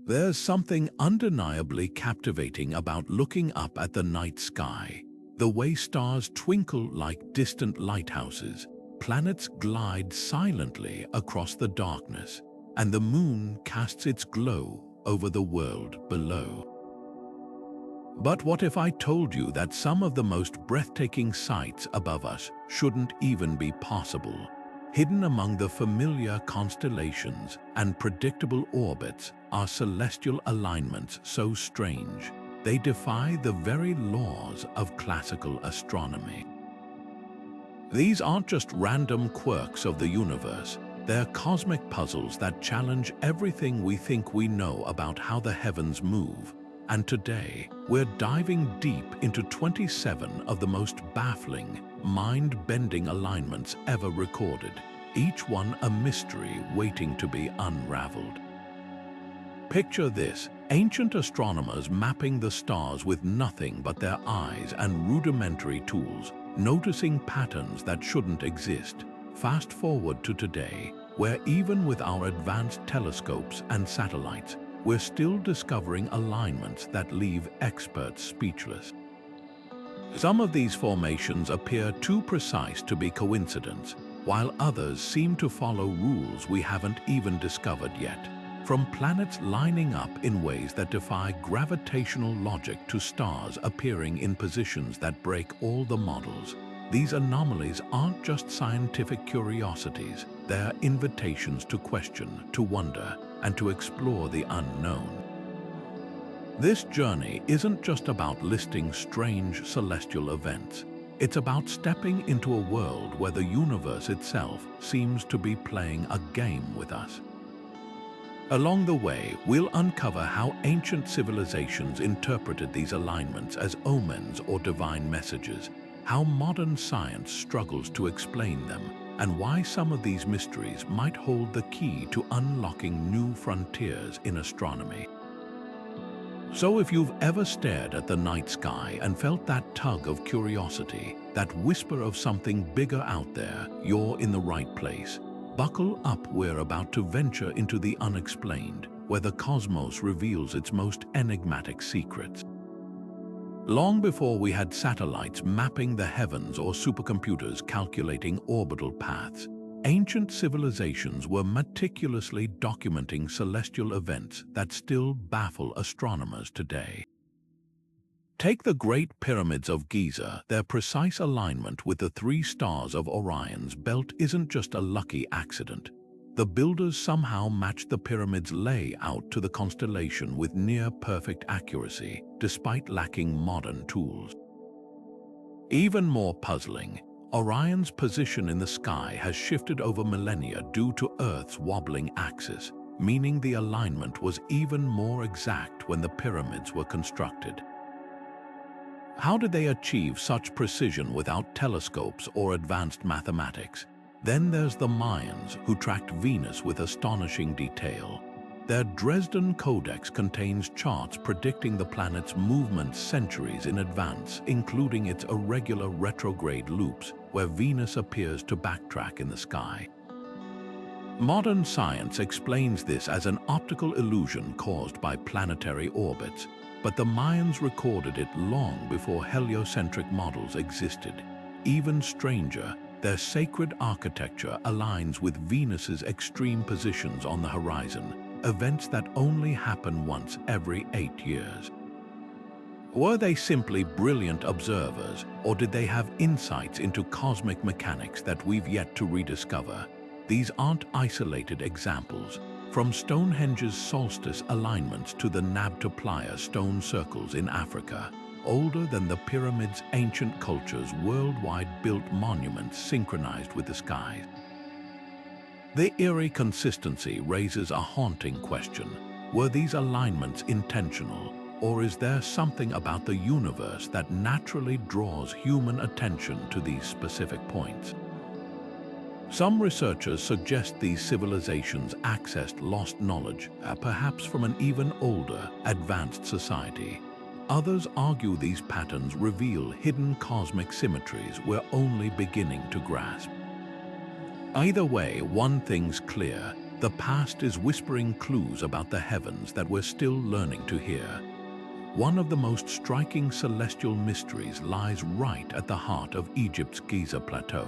There's something undeniably captivating about looking up at the night sky. The way stars twinkle like distant lighthouses, planets glide silently across the darkness, and the moon casts its glow over the world below. But what if I told you that some of the most breathtaking sights above us shouldn't even be possible? Hidden among the familiar constellations and predictable orbits are celestial alignments so strange, they defy the very laws of classical astronomy. These aren't just random quirks of the universe, they're cosmic puzzles that challenge everything we think we know about how the heavens move. And today, we're diving deep into 27 of the most baffling, mind-bending alignments ever recorded, each one a mystery waiting to be unraveled. Picture this: ancient astronomers mapping the stars with nothing but their eyes and rudimentary tools, noticing patterns that shouldn't exist. Fast forward to today, where even with our advanced telescopes and satellites, we're still discovering alignments that leave experts speechless. Some of these formations appear too precise to be coincidence, while others seem to follow rules we haven't even discovered yet. From planets lining up in ways that defy gravitational logic to stars appearing in positions that break all the models, these anomalies aren't just scientific curiosities, they're invitations to question, to wonder, and to explore the unknown. This journey isn't just about listing strange celestial events. It's about stepping into a world where the universe itself seems to be playing a game with us. Along the way, we'll uncover how ancient civilizations interpreted these alignments as omens or divine messages, how modern science struggles to explain them, and why some of these mysteries might hold the key to unlocking new frontiers in astronomy. So if you've ever stared at the night sky and felt that tug of curiosity, that whisper of something bigger out there, you're in the right place. Buckle up, we're about to venture into the unexplained, where the cosmos reveals its most enigmatic secrets. Long before we had satellites mapping the heavens or supercomputers calculating orbital paths, ancient civilizations were meticulously documenting celestial events that still baffle astronomers today. Take the Great Pyramids of Giza. Their precise alignment with the three stars of Orion's belt isn't just a lucky accident. The builders somehow matched the pyramid's layout to the constellation with near-perfect accuracy, despite lacking modern tools. Even more puzzling, Orion's position in the sky has shifted over millennia due to Earth's wobbling axis, meaning the alignment was even more exact when the pyramids were constructed. How did they achieve such precision without telescopes or advanced mathematics? Then there's the Mayans, who tracked Venus with astonishing detail. Their Dresden Codex contains charts predicting the planet's movements centuries in advance, including its irregular retrograde loops, where Venus appears to backtrack in the sky. Modern science explains this as an optical illusion caused by planetary orbits, but the Mayans recorded it long before heliocentric models existed. Even stranger, their sacred architecture aligns with Venus's extreme positions on the horizon, events that only happen once every 8 years. Were they simply brilliant observers, or did they have insights into cosmic mechanics that we've yet to rediscover? These aren't isolated examples. From Stonehenge's solstice alignments to the Nabta Playa stone circles in Africa, older than the pyramids, ancient cultures worldwide built monuments synchronized with the skies. The eerie consistency raises a haunting question. Were these alignments intentional, or is there something about the universe that naturally draws human attention to these specific points? Some researchers suggest these civilizations accessed lost knowledge, perhaps from an even older, advanced society. Others argue these patterns reveal hidden cosmic symmetries we're only beginning to grasp. Either way, one thing's clear: The past is whispering clues about the heavens that we're still learning to hear. One of the most striking celestial mysteries lies right at the heart of Egypt's Giza plateau.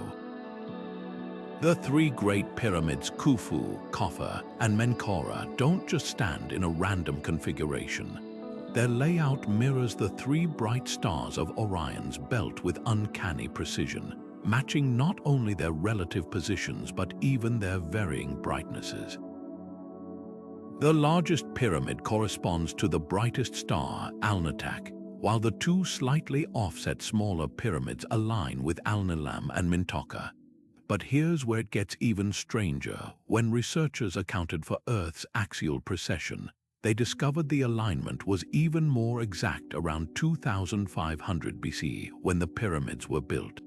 The three great pyramids Khufu, Khafre, and Menkaure don't just stand in a random configuration. Their layout mirrors the three bright stars of Orion's belt with uncanny precision, matching not only their relative positions but even their varying brightnesses. The largest pyramid corresponds to the brightest star, Alnitak, while the two slightly offset smaller pyramids align with Alnilam and Mintoka. But here's where it gets even stranger. When researchers accounted for Earth's axial precession, they discovered the alignment was even more exact around 2500 BC when the pyramids were built.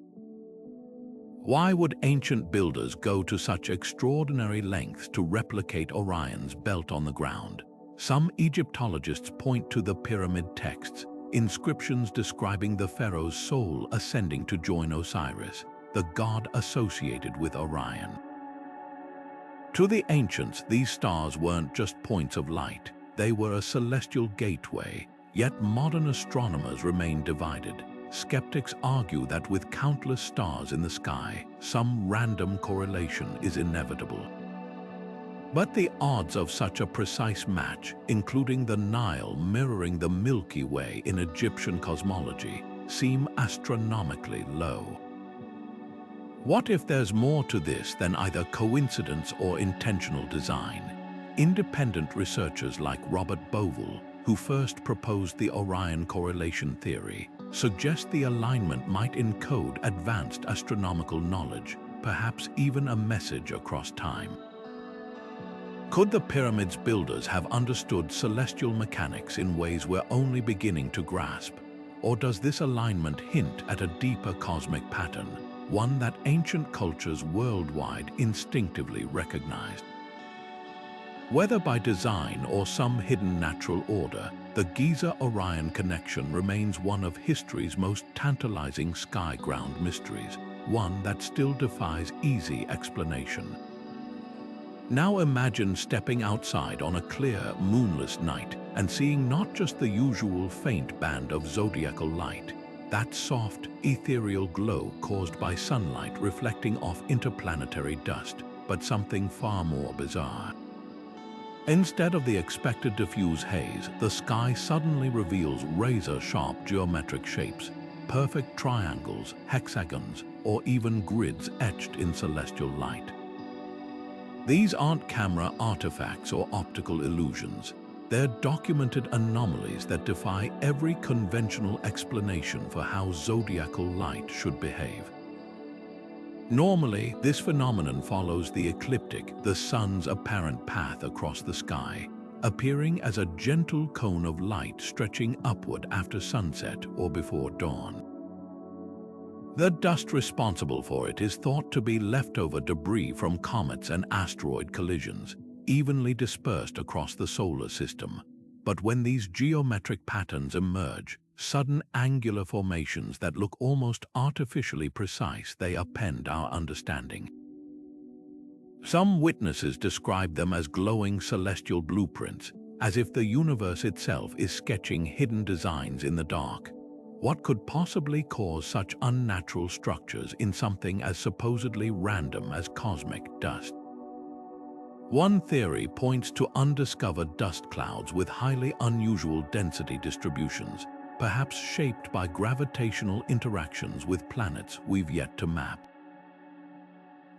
Why would ancient builders go to such extraordinary lengths to replicate Orion's belt on the ground? Some Egyptologists point to the pyramid texts, inscriptions describing the pharaoh's soul ascending to join Osiris, the god associated with Orion. To the ancients, these stars weren't just points of light. They were a celestial gateway, yet modern astronomers remain divided. Skeptics argue that with countless stars in the sky, some random correlation is inevitable. But the odds of such a precise match, including the Nile mirroring the Milky Way in Egyptian cosmology, seem astronomically low. What if there's more to this than either coincidence or intentional design? Independent researchers like Robert Bovell, who first proposed the Orion correlation theory, suggest the alignment might encode advanced astronomical knowledge, perhaps even a message across time. Could the pyramid's builders have understood celestial mechanics in ways we're only beginning to grasp? Or does this alignment hint at a deeper cosmic pattern, one that ancient cultures worldwide instinctively recognized? Whether by design or some hidden natural order, the Giza-Orion connection remains one of history's most tantalizing sky-ground mysteries, one that still defies easy explanation. Now imagine stepping outside on a clear, moonless night and seeing not just the usual faint band of zodiacal light, that soft, ethereal glow caused by sunlight reflecting off interplanetary dust, but something far more bizarre. Instead of the expected diffuse haze, the sky suddenly reveals razor-sharp geometric shapes, perfect triangles, hexagons, or even grids etched in celestial light. These aren't camera artifacts or optical illusions. They're documented anomalies that defy every conventional explanation for how zodiacal light should behave. Normally, this phenomenon follows the ecliptic, the sun's apparent path across the sky, appearing as a gentle cone of light stretching upward after sunset or before dawn. The dust responsible for it is thought to be leftover debris from comets and asteroid collisions, evenly dispersed across the solar system. But when these geometric patterns emerge, sudden angular formations that look almost artificially precise, they upend our understanding. Some witnesses describe them as glowing celestial blueprints, as if the universe itself is sketching hidden designs in the dark. What could possibly cause such unnatural structures in something as supposedly random as cosmic dust? One theory points to undiscovered dust clouds with highly unusual density distributions, perhaps shaped by gravitational interactions with planets we've yet to map.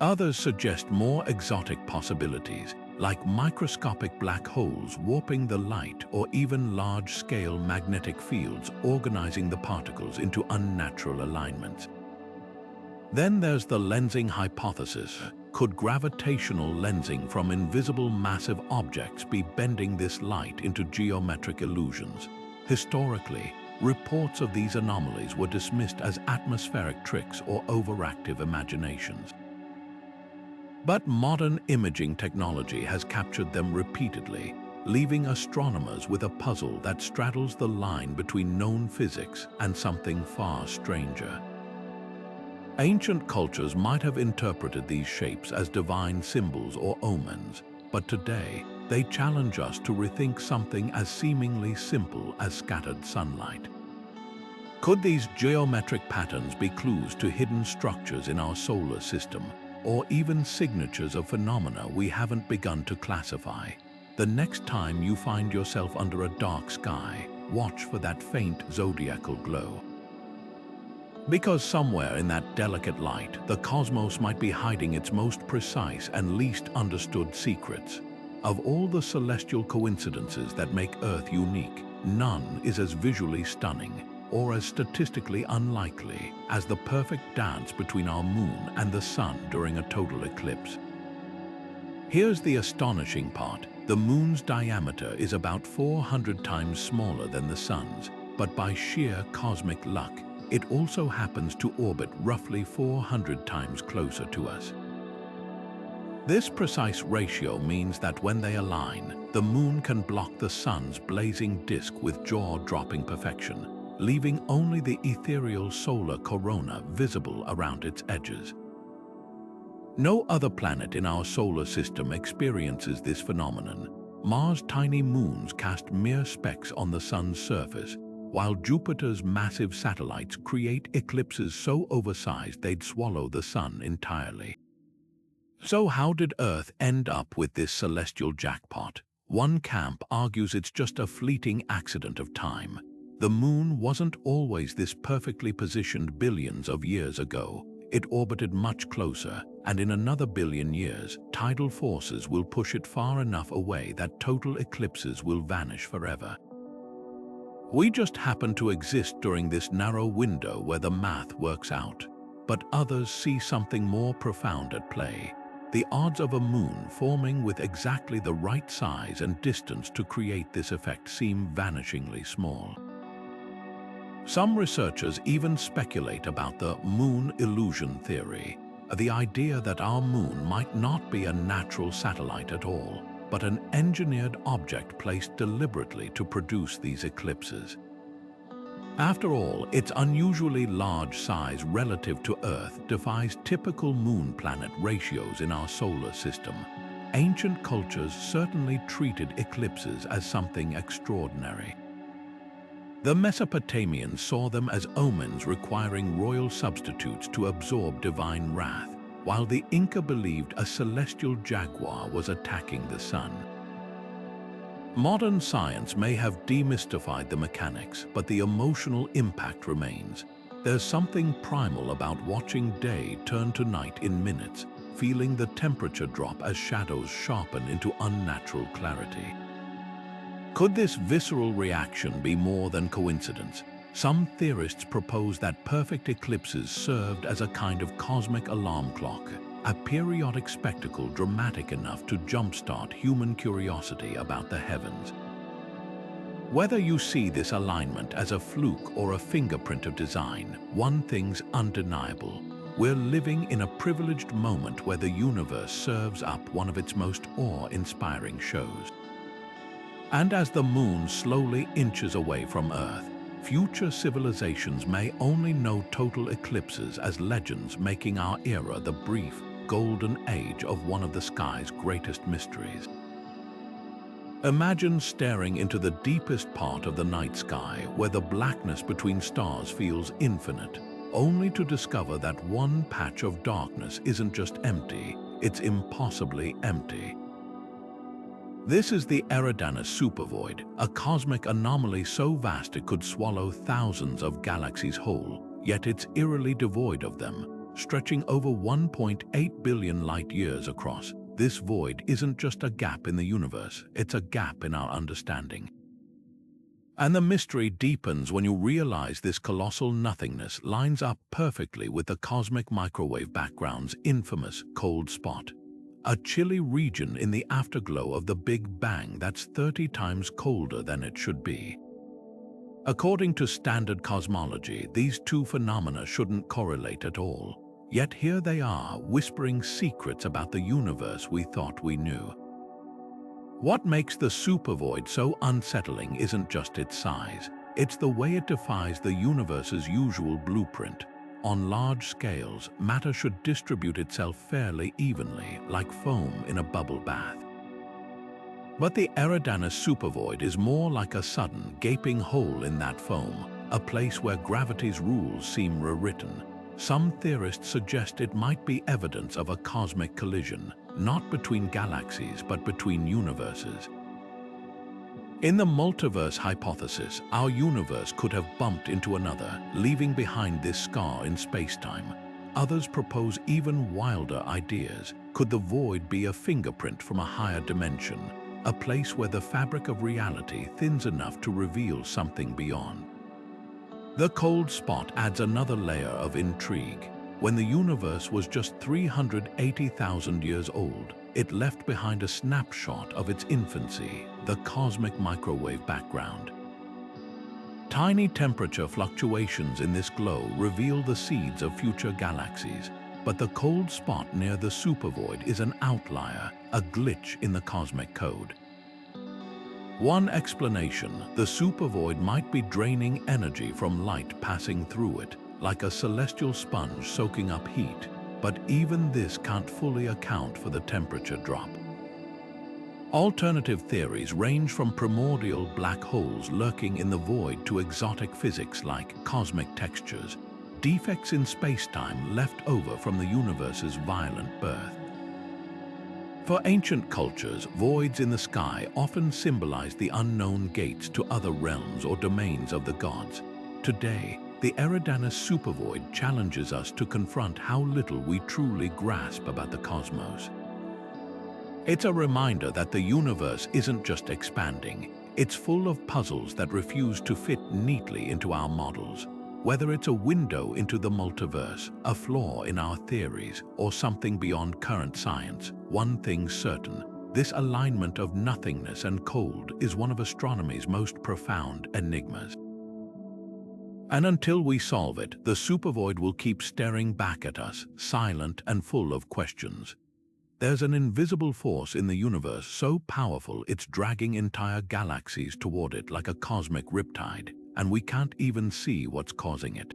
Others suggest more exotic possibilities, like microscopic black holes warping the light or even large-scale magnetic fields organizing the particles into unnatural alignments. Then there's the lensing hypothesis. Could gravitational lensing from invisible massive objects be bending this light into geometric illusions? Historically, reports of these anomalies were dismissed as atmospheric tricks or overactive imaginations. But modern imaging technology has captured them repeatedly, leaving astronomers with a puzzle that straddles the line between known physics and something far stranger. Ancient cultures might have interpreted these shapes as divine symbols or omens, but today they challenge us to rethink something as seemingly simple as scattered sunlight. Could these geometric patterns be clues to hidden structures in our solar system, or even signatures of phenomena we haven't begun to classify? The next time you find yourself under a dark sky, watch for that faint zodiacal glow. Because somewhere in that delicate light, the cosmos might be hiding its most precise and least understood secrets. Of all the celestial coincidences that make Earth unique, none is as visually stunning or as statistically unlikely as the perfect dance between our moon and the sun during a total eclipse. Here's the astonishing part. The moon's diameter is about 400 times smaller than the sun's, but by sheer cosmic luck, it also happens to orbit roughly 400 times closer to us. This precise ratio means that when they align, the moon can block the sun's blazing disk with jaw-dropping perfection, leaving only the ethereal solar corona visible around its edges. No other planet in our solar system experiences this phenomenon. Mars' tiny moons cast mere specks on the sun's surface, while Jupiter's massive satellites create eclipses so oversized they'd swallow the sun entirely. So how did Earth end up with this celestial jackpot? One camp argues it's just a fleeting accident of time. The moon wasn't always this perfectly positioned billions of years ago. It orbited much closer, and in another billion years, tidal forces will push it far enough away that total eclipses will vanish forever. We just happen to exist during this narrow window where the math works out, but others see something more profound at play. The odds of a moon forming with exactly the right size and distance to create this effect seem vanishingly small. Some researchers even speculate about the moon illusion theory, the idea that our moon might not be a natural satellite at all, but an engineered object placed deliberately to produce these eclipses. After all, its unusually large size relative to Earth defies typical moon-planet ratios in our solar system. Ancient cultures certainly treated eclipses as something extraordinary. The Mesopotamians saw them as omens requiring royal substitutes to absorb divine wrath, while the Inca believed a celestial jaguar was attacking the sun. Modern science may have demystified the mechanics, but the emotional impact remains. There's something primal about watching day turn to night in minutes, feeling the temperature drop as shadows sharpen into unnatural clarity. Could this visceral reaction be more than coincidence? Some theorists propose that perfect eclipses served as a kind of cosmic alarm clock, a periodic spectacle dramatic enough to jumpstart human curiosity about the heavens. Whether you see this alignment as a fluke or a fingerprint of design, one thing's undeniable. We're living in a privileged moment where the universe serves up one of its most awe-inspiring shows. And as the moon slowly inches away from Earth, future civilizations may only know total eclipses as legends, making our era the brief, golden age of one of the sky's greatest mysteries. Imagine staring into the deepest part of the night sky, where the blackness between stars feels infinite, only to discover that one patch of darkness isn't just empty, it's impossibly empty. This is the Eredana Supervoid, a cosmic anomaly so vast it could swallow thousands of galaxies whole, yet it's eerily devoid of them, stretching over 1.8 billion light-years across. This void isn't just a gap in the universe, it's a gap in our understanding. And the mystery deepens when you realize this colossal nothingness lines up perfectly with the cosmic microwave background's infamous cold spot. A chilly region in the afterglow of the Big Bang that's 30 times colder than it should be. According to standard cosmology, these two phenomena shouldn't correlate at all. Yet here they are, whispering secrets about the universe we thought we knew. What makes the supervoid so unsettling isn't just its size, it's the way it defies the universe's usual blueprint. On large scales, matter should distribute itself fairly evenly, like foam in a bubble bath. But the Eredana Supervoid is more like a sudden, gaping hole in that foam, a place where gravity's rules seem rewritten. Some theorists suggest it might be evidence of a cosmic collision, not between galaxies but between universes. In the multiverse hypothesis, our universe could have bumped into another, leaving behind this scar in space-time. Others propose even wilder ideas. Could the void be a fingerprint from a higher dimension, a place where the fabric of reality thins enough to reveal something beyond? The cold spot adds another layer of intrigue. When the universe was just 380,000 years old, it left behind a snapshot of its infancy, the cosmic microwave background. Tiny temperature fluctuations in this glow reveal the seeds of future galaxies, but the cold spot near the supervoid is an outlier, a glitch in the cosmic code. One explanation: the supervoid might be draining energy from light passing through it, like a celestial sponge soaking up heat, but even this can't fully account for the temperature drop. Alternative theories range from primordial black holes lurking in the void to exotic physics like cosmic textures, defects in space-time left over from the universe's violent birth. For ancient cultures, voids in the sky often symbolized the unknown gates to other realms or domains of the gods. Today, the Eredana Supervoid challenges us to confront how little we truly grasp about the cosmos. It's a reminder that the universe isn't just expanding, it's full of puzzles that refuse to fit neatly into our models. Whether it's a window into the multiverse, a flaw in our theories, or something beyond current science, one thing's certain: this alignment of nothingness and cold is one of astronomy's most profound enigmas. And until we solve it, the supervoid will keep staring back at us, silent and full of questions. There's an invisible force in the universe so powerful it's dragging entire galaxies toward it like a cosmic riptide, and we can't even see what's causing it.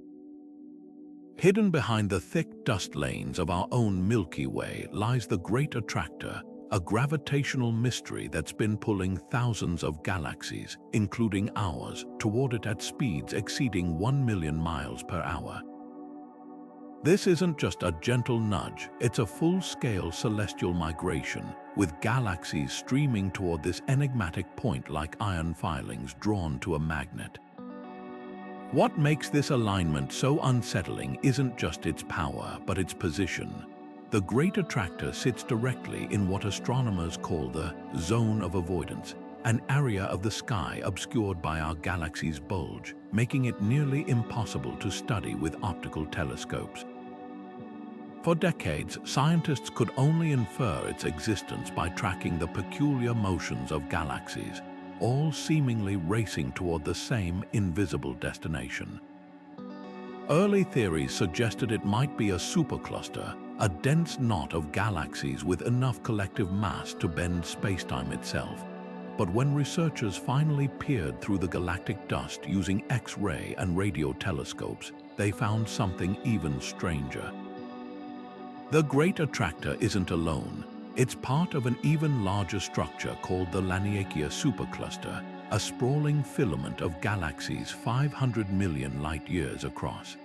Hidden behind the thick dust lanes of our own Milky Way lies the Great Attractor, a gravitational mystery that's been pulling thousands of galaxies, including ours, toward it at speeds exceeding 1 million miles per hour. This isn't just a gentle nudge, it's a full-scale celestial migration, with galaxies streaming toward this enigmatic point like iron filings drawn to a magnet. What makes this alignment so unsettling isn't just its power, but its position. The Great Attractor sits directly in what astronomers call the zone of avoidance, an area of the sky obscured by our galaxy's bulge, making it nearly impossible to study with optical telescopes. For decades, scientists could only infer its existence by tracking the peculiar motions of galaxies, all seemingly racing toward the same invisible destination. Early theories suggested it might be a supercluster, a dense knot of galaxies with enough collective mass to bend spacetime itself. But when researchers finally peered through the galactic dust using X-ray and radio telescopes, they found something even stranger. The Great Attractor isn't alone. It's part of an even larger structure called the Laniakea Supercluster, a sprawling filament of galaxies 500 million light-years across.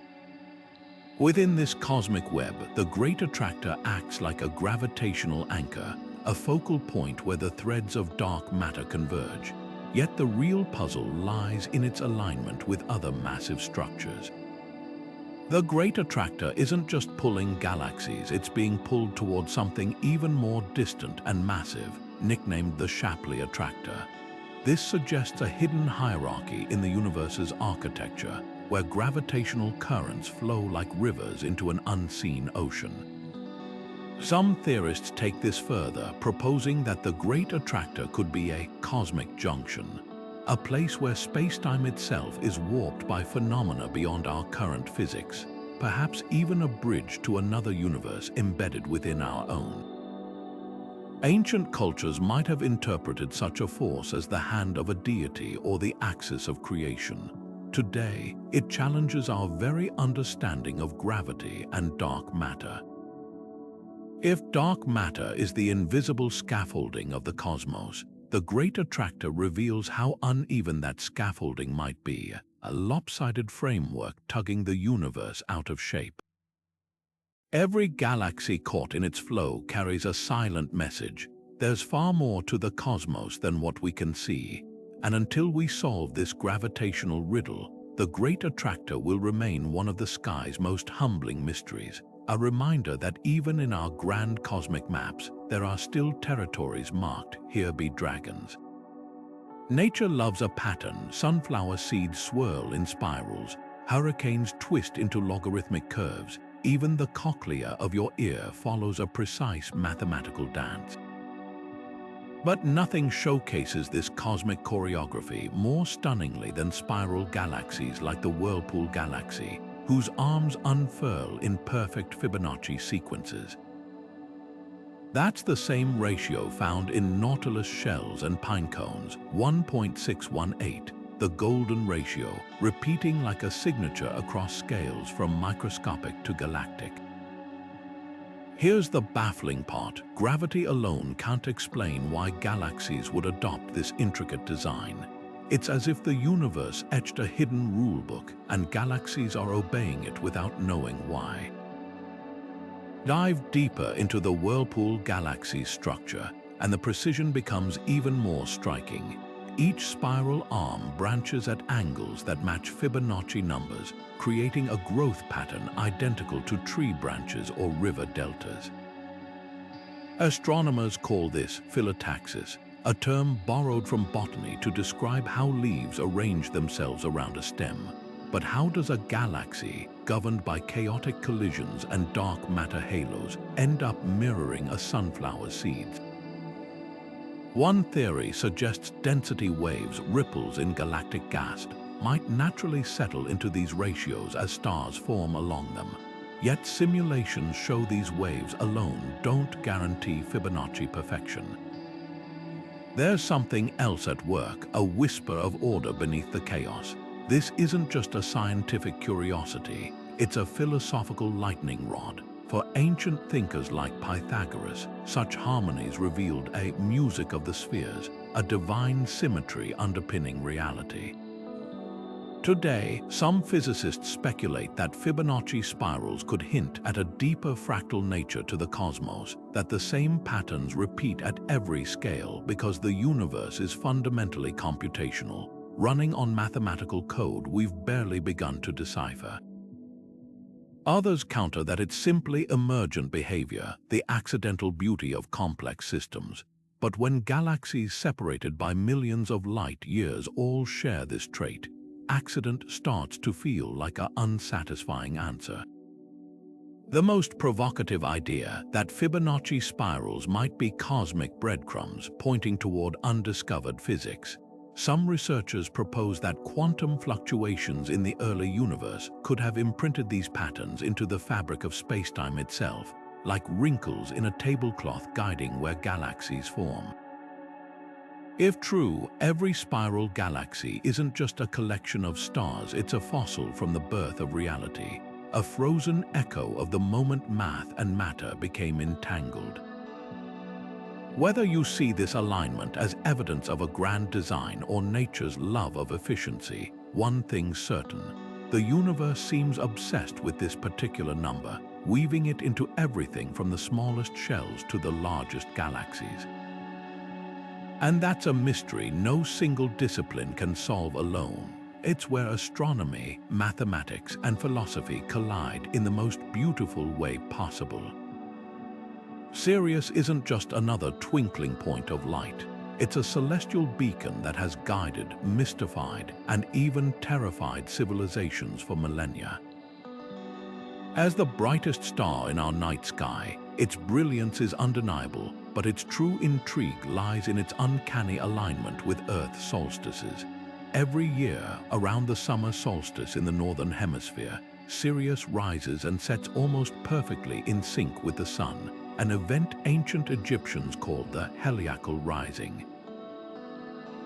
Within this cosmic web, the Great Attractor acts like a gravitational anchor, a focal point where the threads of dark matter converge. Yet the real puzzle lies in its alignment with other massive structures. The Great Attractor isn't just pulling galaxies, it's being pulled toward something even more distant and massive, nicknamed the Shapley Attractor. This suggests a hidden hierarchy in the universe's architecture, where gravitational currents flow like rivers into an unseen ocean. Some theorists take this further, proposing that the Great Attractor could be a cosmic junction, a place where spacetime itself is warped by phenomena beyond our current physics, perhaps even a bridge to another universe embedded within our own. Ancient cultures might have interpreted such a force as the hand of a deity or the axis of creation. Today, it challenges our very understanding of gravity and dark matter. If dark matter is the invisible scaffolding of the cosmos, The Great Attractor reveals how uneven that scaffolding might be, a lopsided framework tugging the universe out of shape. Every galaxy caught in its flow carries a silent message. There's far more to the cosmos than what we can see, and until we solve this gravitational riddle, the Great Attractor will remain one of the sky's most humbling mysteries, a reminder that even in our grand cosmic maps, there are still territories marked, "Here be dragons." Nature loves a pattern. Sunflower seeds swirl in spirals, hurricanes twist into logarithmic curves, even the cochlea of your ear follows a precise mathematical dance. But nothing showcases this cosmic choreography more stunningly than spiral galaxies like the Whirlpool Galaxy, whose arms unfurl in perfect Fibonacci sequences. That's the same ratio found in nautilus shells and pinecones, 1.618, the golden ratio, repeating like a signature across scales from microscopic to galactic. Here's the baffling part. Gravity alone can't explain why galaxies would adopt this intricate design. It's as if the universe etched a hidden rulebook, and galaxies are obeying it without knowing why. Dive deeper into the Whirlpool Galaxy's structure, and the precision becomes even more striking. Each spiral arm branches at angles that match Fibonacci numbers, creating a growth pattern identical to tree branches or river deltas. Astronomers call this phyllotaxis, a term borrowed from botany to describe how leaves arrange themselves around a stem. But how does a galaxy, governed by chaotic collisions and dark matter halos, end up mirroring a sunflower seed? One theory suggests density waves, ripples in galactic gas, might naturally settle into these ratios as stars form along them. Yet simulations show these waves alone don't guarantee Fibonacci perfection. There's something else at work, a whisper of order beneath the chaos. This isn't just a scientific curiosity, it's a philosophical lightning rod. For ancient thinkers like Pythagoras, such harmonies revealed a music of the spheres, a divine symmetry underpinning reality. Today, some physicists speculate that Fibonacci spirals could hint at a deeper fractal nature to the cosmos, that the same patterns repeat at every scale because the universe is fundamentally computational, running on mathematical code we've barely begun to decipher. Others counter that it's simply emergent behavior, the accidental beauty of complex systems. But when galaxies separated by millions of light years all share this trait, accident starts to feel like an unsatisfying answer. The most provocative idea, that Fibonacci spirals might be cosmic breadcrumbs pointing toward undiscovered physics. Some researchers propose that quantum fluctuations in the early universe could have imprinted these patterns into the fabric of spacetime itself, like wrinkles in a tablecloth guiding where galaxies form. If true, every spiral galaxy isn't just a collection of stars, it's a fossil from the birth of reality, a frozen echo of the moment math and matter became entangled. Whether you see this alignment as evidence of a grand design or nature's love of efficiency, one thing's certain: the universe seems obsessed with this particular number, weaving it into everything from the smallest shells to the largest galaxies. And that's a mystery no single discipline can solve alone. It's where astronomy, mathematics, and philosophy collide in the most beautiful way possible. Sirius isn't just another twinkling point of light. It's a celestial beacon that has guided, mystified, and even terrified civilizations for millennia. As the brightest star in our night sky, its brilliance is undeniable, but its true intrigue lies in its uncanny alignment with Earth's solstices. Every year, around the summer solstice in the northern hemisphere, Sirius rises and sets almost perfectly in sync with the sun, an event ancient Egyptians called the heliacal rising.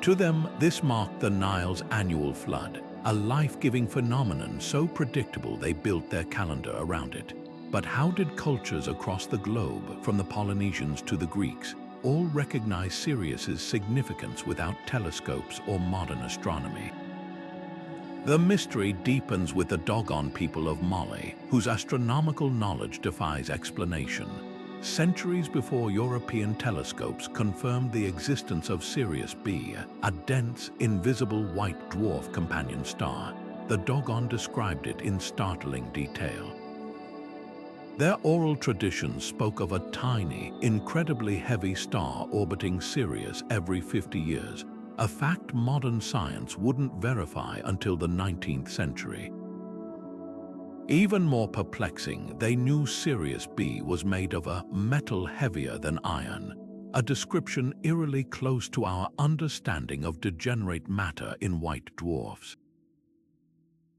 To them, this marked the Nile's annual flood, a life-giving phenomenon so predictable they built their calendar around it. But how did cultures across the globe, from the Polynesians to the Greeks, all recognize Sirius's significance without telescopes or modern astronomy. The mystery deepens with the Dogon people of Mali, whose astronomical knowledge defies explanation. Centuries before European telescopes confirmed the existence of Sirius B, a dense, invisible white dwarf companion star, the Dogon described it in startling detail. Their oral traditions spoke of a tiny, incredibly heavy star orbiting Sirius every 50 years, a fact modern science wouldn't verify until the 19th century. Even more perplexing, they knew Sirius B was made of a metal heavier than iron, a description eerily close to our understanding of degenerate matter in white dwarfs.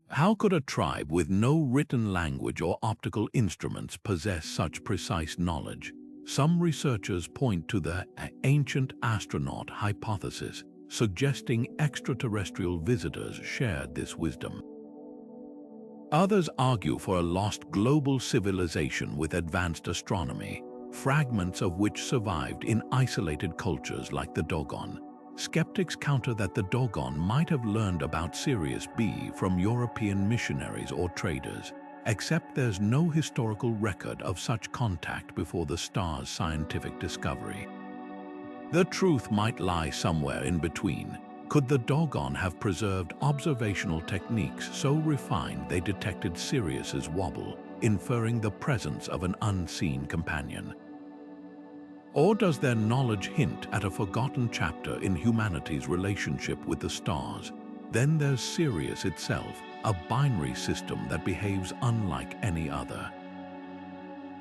How could a tribe with no written language or optical instruments possess such precise knowledge? Some researchers point to the ancient astronaut hypothesis, suggesting extraterrestrial visitors shared this wisdom. Others argue for a lost global civilization with advanced astronomy, fragments of which survived in isolated cultures like the Dogon. Skeptics counter that the Dogon might have learned about Sirius B from European missionaries or traders, except there's no historical record of such contact before the star's scientific discovery. The truth might lie somewhere in between. Could the Dogon have preserved observational techniques so refined they detected Sirius's wobble, inferring the presence of an unseen companion? Or does their knowledge hint at a forgotten chapter in humanity's relationship with the stars? Then there's Sirius itself, a binary system that behaves unlike any other.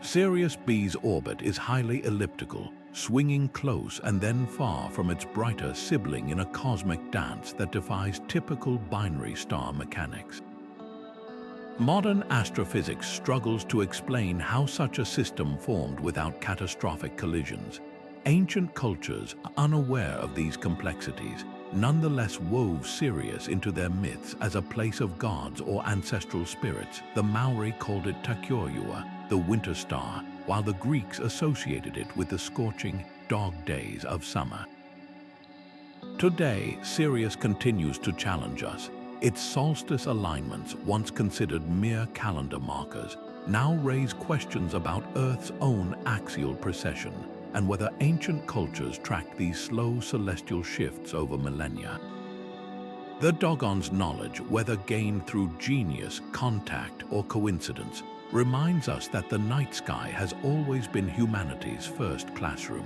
Sirius B's orbit is highly elliptical, swinging close and then far from its brighter sibling in a cosmic dance that defies typical binary star mechanics. Modern astrophysics struggles to explain how such a system formed without catastrophic collisions. Ancient cultures, unaware of these complexities, nonetheless wove Sirius into their myths as a place of gods or ancestral spirits. The Maori called it Takyoyua, the winter star, while the Greeks associated it with the scorching, dog days of summer. Today, Sirius continues to challenge us. Its solstice alignments, once considered mere calendar markers, now raise questions about Earth's own axial precession and whether ancient cultures tracked these slow celestial shifts over millennia. The Dogon's knowledge, whether gained through genius, contact, or coincidence, reminds us that the night sky has always been humanity's first classroom.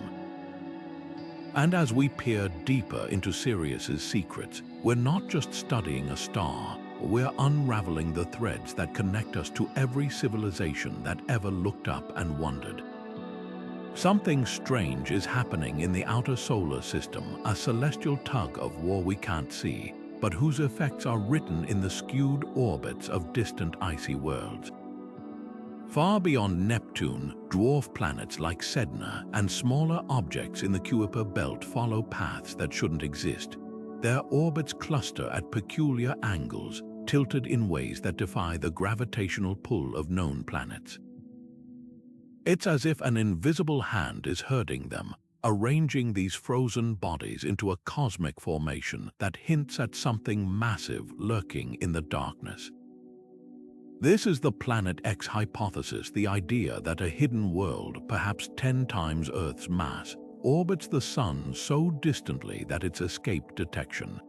And as we peer deeper into Sirius's secrets, we're not just studying a star, we're unraveling the threads that connect us to every civilization that ever looked up and wondered. Something strange is happening in the outer solar system, a celestial tug of war we can't see, but whose effects are written in the skewed orbits of distant icy worlds. Far beyond Neptune, dwarf planets like Sedna and smaller objects in the Kuiper belt follow paths that shouldn't exist. Their orbits cluster at peculiar angles, tilted in ways that defy the gravitational pull of known planets. It's as if an invisible hand is herding them, arranging these frozen bodies into a cosmic formation that hints at something massive lurking in the darkness. This is the Planet X hypothesis, the idea that a hidden world, perhaps 10 times Earth's mass, orbits the Sun so distantly that it's escaped detection.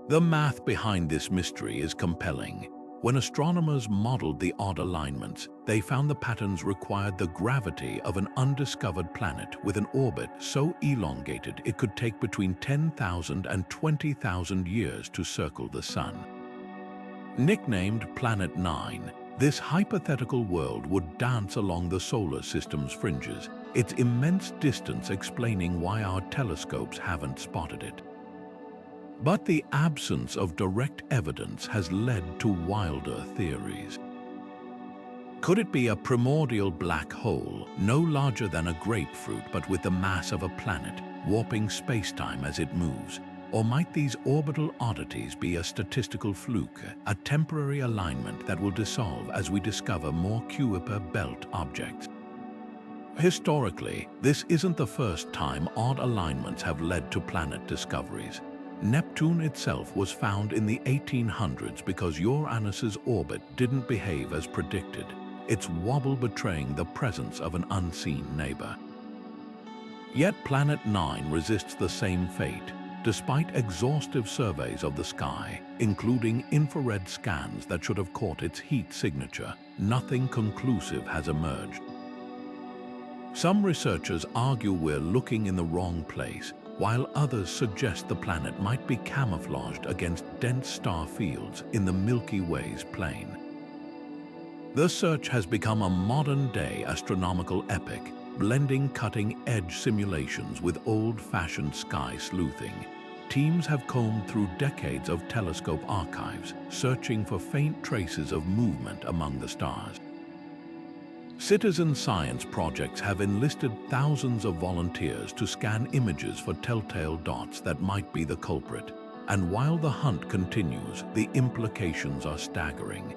The math behind this mystery is compelling. When astronomers modeled the odd alignments, they found the patterns required the gravity of an undiscovered planet with an orbit so elongated it could take between 10,000 and 20,000 years to circle the Sun. Nicknamed Planet 9, this hypothetical world would dance along the solar system's fringes, its immense distance explaining why our telescopes haven't spotted it. But the absence of direct evidence has led to wilder theories. Could it be a primordial black hole, no larger than a grapefruit but with the mass of a planet, warping spacetime as it moves? Or might these orbital oddities be a statistical fluke, a temporary alignment that will dissolve as we discover more Kuiper belt objects? Historically, this isn't the first time odd alignments have led to planet discoveries. Neptune itself was found in the 1800s because Uranus's orbit didn't behave as predicted, its wobble betraying the presence of an unseen neighbor. Yet Planet 9 resists the same fate. Despite exhaustive surveys of the sky, including infrared scans that should have caught its heat signature, nothing conclusive has emerged. Some researchers argue we're looking in the wrong place, while others suggest the planet might be camouflaged against dense star fields in the Milky Way's plane. The search has become a modern-day astronomical epic, blending cutting-edge simulations with old-fashioned sky sleuthing. Teams have combed through decades of telescope archives, searching for faint traces of movement among the stars. Citizen science projects have enlisted thousands of volunteers to scan images for telltale dots that might be the culprit. And while the hunt continues, the implications are staggering.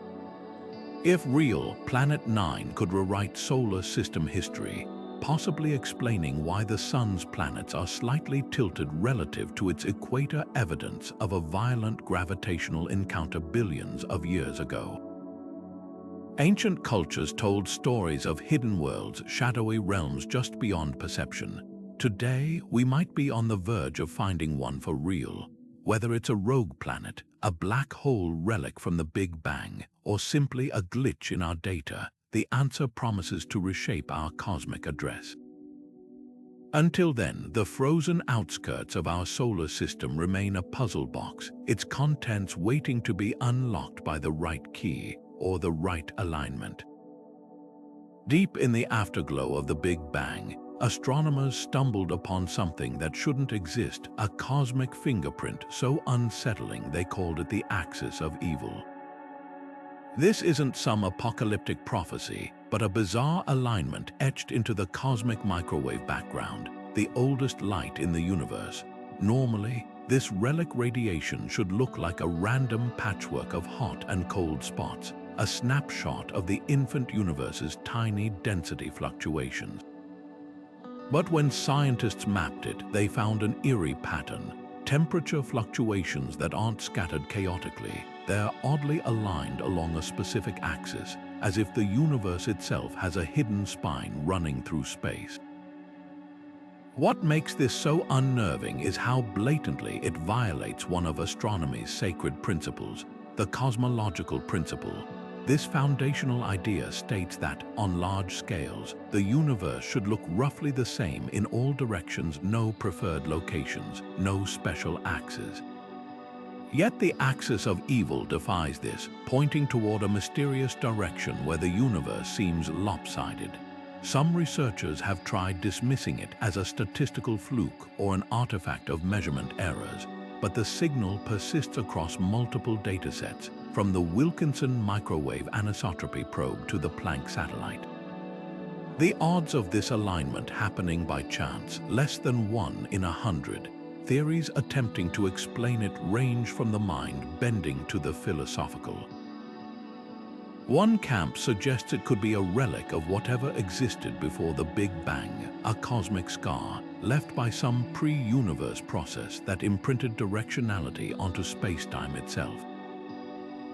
If real, Planet 9 could rewrite solar system history, possibly explaining why the Sun's planets are slightly tilted relative to its equator, evidence of a violent gravitational encounter billions of years ago. Ancient cultures told stories of hidden worlds, shadowy realms just beyond perception. Today, we might be on the verge of finding one for real. Whether it's a rogue planet, a black hole relic from the Big Bang, or simply a glitch in our data, the answer promises to reshape our cosmic address. Until then, the frozen outskirts of our solar system remain a puzzle box, its contents waiting to be unlocked by the right key or the right alignment. Deep in the afterglow of the Big Bang, astronomers stumbled upon something that shouldn't exist, a cosmic fingerprint so unsettling they called it the axis of evil. This isn't some apocalyptic prophecy, but a bizarre alignment etched into the cosmic microwave background, the oldest light in the universe. Normally, this relic radiation should look like a random patchwork of hot and cold spots, a snapshot of the infant universe's tiny density fluctuations. But when scientists mapped it, they found an eerie pattern. Temperature fluctuations that aren't scattered chaotically. They're oddly aligned along a specific axis, as if the universe itself has a hidden spine running through space. What makes this so unnerving is how blatantly it violates one of astronomy's sacred principles, the cosmological principle. This foundational idea states that, on large scales, the universe should look roughly the same in all directions, no preferred locations, no special axes. Yet the axis of evil defies this, pointing toward a mysterious direction where the universe seems lopsided. Some researchers have tried dismissing it as a statistical fluke or an artifact of measurement errors, but the signal persists across multiple datasets, from the Wilkinson microwave anisotropy probe to the Planck satellite. The odds of this alignment happening by chance, less than 1 in 100. Theories attempting to explain it range from the mind-bending to the philosophical. One camp suggests it could be a relic of whatever existed before the Big Bang, a cosmic scar left by some pre-universe process that imprinted directionality onto space-time itself.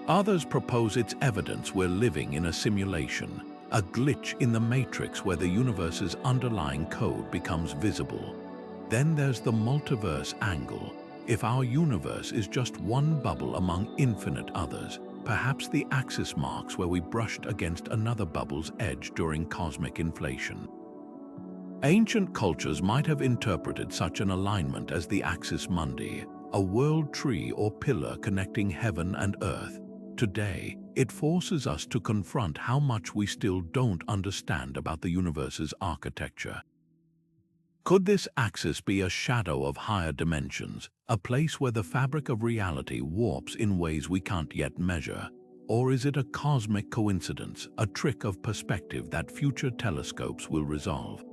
Others propose it's evidence we're living in a simulation, a glitch in the matrix where the universe's underlying code becomes visible. Then there's the multiverse angle. If our universe is just one bubble among infinite others, perhaps the axis marks where we brushed against another bubble's edge during cosmic inflation. Ancient cultures might have interpreted such an alignment as the axis mundi, a world tree or pillar connecting heaven and earth. Today, it forces us to confront how much we still don't understand about the universe's architecture. Could this axis be a shadow of higher dimensions, a place where the fabric of reality warps in ways we can't yet measure? Or is it a cosmic coincidence, a trick of perspective that future telescopes will resolve?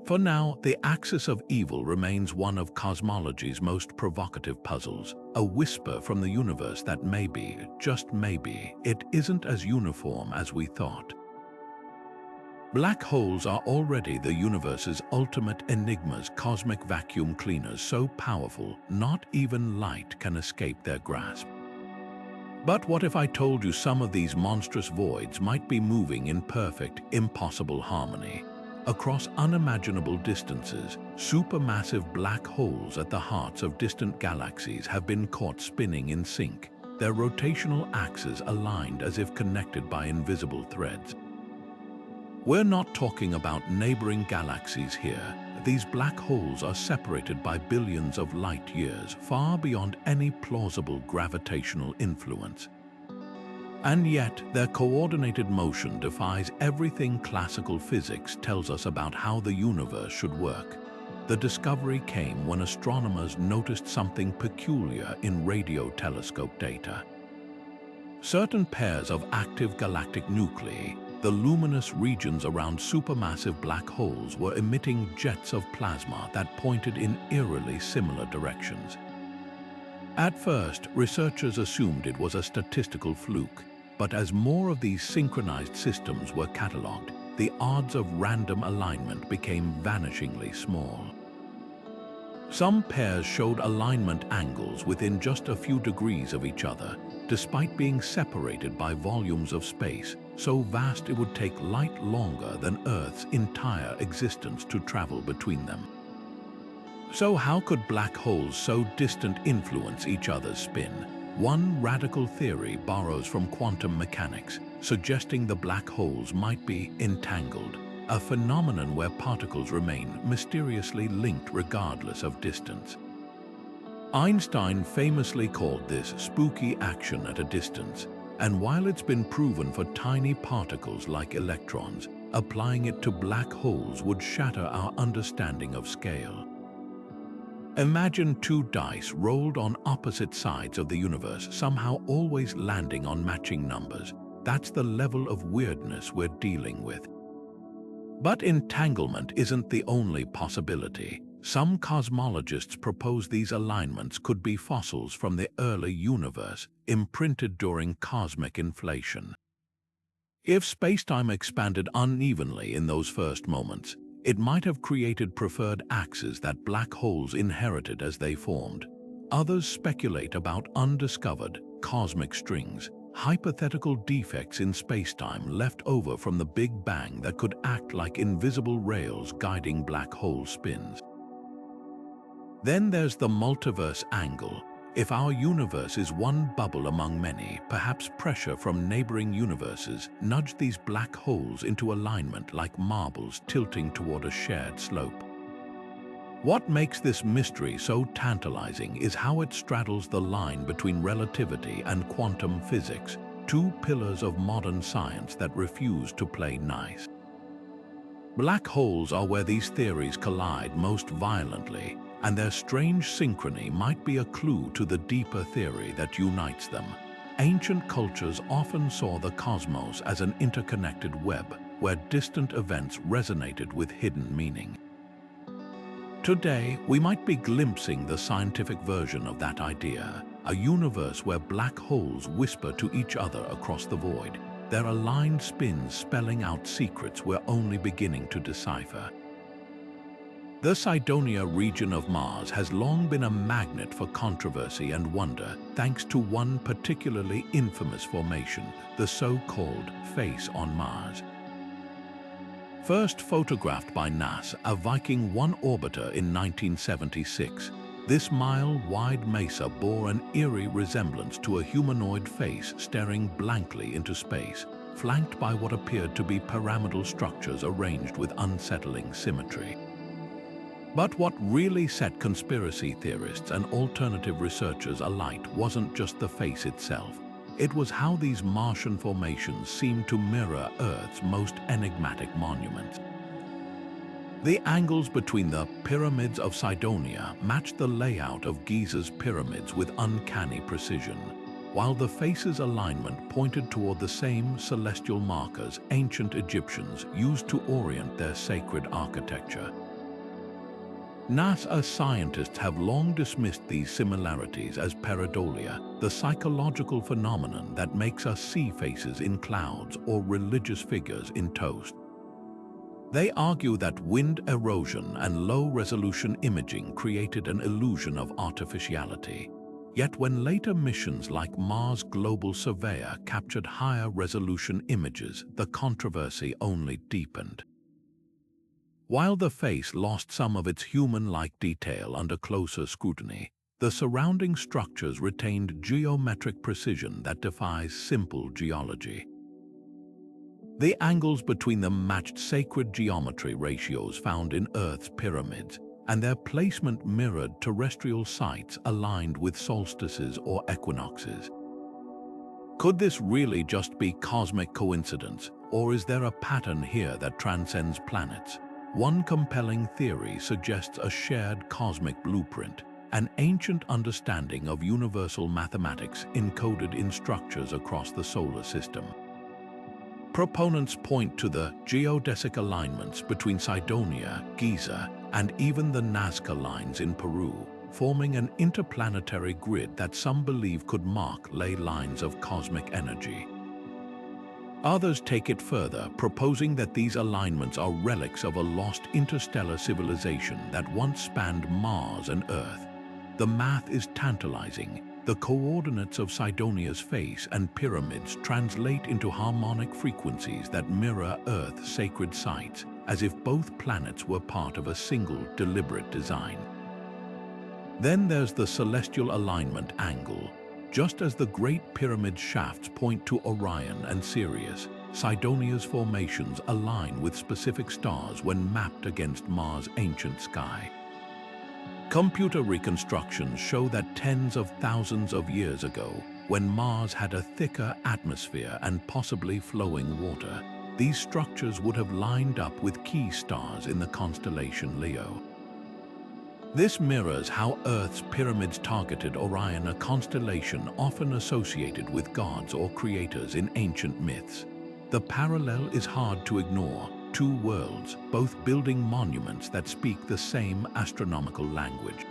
For now, the axis of evil remains one of cosmology's most provocative puzzles, a whisper from the universe that maybe, just maybe, it isn't as uniform as we thought. Black holes are already the universe's ultimate enigmas, cosmic vacuum cleaners so powerful, not even light can escape their grasp. But what if I told you some of these monstrous voids might be moving in perfect, impossible harmony? Across unimaginable distances, supermassive black holes at the hearts of distant galaxies have been caught spinning in sync, their rotational axes aligned as if connected by invisible threads. We're not talking about neighboring galaxies here. These black holes are separated by billions of light years, far beyond any plausible gravitational influence. And yet, their coordinated motion defies everything classical physics tells us about how the universe should work. The discovery came when astronomers noticed something peculiar in radio telescope data. Certain pairs of active galactic nuclei, the luminous regions around supermassive black holes, were emitting jets of plasma that pointed in eerily similar directions. At first, researchers assumed it was a statistical fluke, but as more of these synchronized systems were catalogued, the odds of random alignment became vanishingly small. Some pairs showed alignment angles within just a few degrees of each other, despite being separated by volumes of space so vast it would take light longer than Earth's entire existence to travel between them. So how could black holes so distant influence each other's spin? One radical theory borrows from quantum mechanics, suggesting the black holes might be entangled, a phenomenon where particles remain mysteriously linked regardless of distance. Einstein famously called this spooky action at a distance, and while it's been proven for tiny particles like electrons, applying it to black holes would shatter our understanding of scale. Imagine two dice rolled on opposite sides of the universe, somehow always landing on matching numbers. That's the level of weirdness we're dealing with. But entanglement isn't the only possibility. Some cosmologists propose these alignments could be fossils from the early universe, imprinted during cosmic inflation. If spacetime expanded unevenly in those first moments, it might have created preferred axes that black holes inherited as they formed. Others speculate about undiscovered cosmic strings, hypothetical defects in spacetime left over from the Big Bang that could act like invisible rails guiding black hole spins. Then there's the multiverse angle. If our universe is one bubble among many, perhaps pressure from neighboring universes nudged these black holes into alignment like marbles tilting toward a shared slope. What makes this mystery so tantalizing is how it straddles the line between relativity and quantum physics, two pillars of modern science that refuse to play nice. Black holes are where these theories collide most violently, and their strange synchrony might be a clue to the deeper theory that unites them. Ancient cultures often saw the cosmos as an interconnected web, where distant events resonated with hidden meaning. Today, we might be glimpsing the scientific version of that idea, a universe where black holes whisper to each other across the void, their aligned spins spelling out secrets we're only beginning to decipher. The Cydonia region of Mars has long been a magnet for controversy and wonder, thanks to one particularly infamous formation, the so-called face on Mars. First photographed by NASA, a Viking 1 orbiter in 1976, this mile-wide mesa bore an eerie resemblance to a humanoid face staring blankly into space, flanked by what appeared to be pyramidal structures arranged with unsettling symmetry. But what really set conspiracy theorists and alternative researchers alight wasn't just the face itself. It was how these Martian formations seemed to mirror Earth's most enigmatic monuments. The angles between the pyramids of Cydonia matched the layout of Giza's pyramids with uncanny precision, while the faces' alignment pointed toward the same celestial markers ancient Egyptians used to orient their sacred architecture. NASA scientists have long dismissed these similarities as pareidolia, the psychological phenomenon that makes us see faces in clouds or religious figures in toast. They argue that wind erosion and low-resolution imaging created an illusion of artificiality. Yet when later missions like Mars Global Surveyor captured higher-resolution images, the controversy only deepened. While the face lost some of its human-like detail under closer scrutiny, the surrounding structures retained geometric precision that defies simple geology. The angles between them matched sacred geometry ratios found in Earth's pyramids, and their placement mirrored terrestrial sites aligned with solstices or equinoxes. Could this really just be cosmic coincidence, or is there a pattern here that transcends planets? One compelling theory suggests a shared cosmic blueprint, an ancient understanding of universal mathematics encoded in structures across the solar system. Proponents point to the geodesic alignments between Cydonia, Giza, and even the Nazca lines in Peru, forming an interplanetary grid that some believe could mark ley lines of cosmic energy. Others take it further, proposing that these alignments are relics of a lost interstellar civilization that once spanned Mars and Earth. The math is tantalizing. The coordinates of Cydonia's face and pyramids translate into harmonic frequencies that mirror Earth's sacred sites, as if both planets were part of a single, deliberate design. Then there's the celestial alignment angle. Just as the Great Pyramid shafts point to Orion and Sirius, Cydonia's formations align with specific stars when mapped against Mars' ancient sky. Computer reconstructions show that tens of thousands of years ago, when Mars had a thicker atmosphere and possibly flowing water, these structures would have lined up with key stars in the constellation Leo. This mirrors how Earth's pyramids targeted Orion, a constellation often associated with gods or creators in ancient myths. The parallel is hard to ignore. Two worlds, both building monuments that speak the same astronomical language.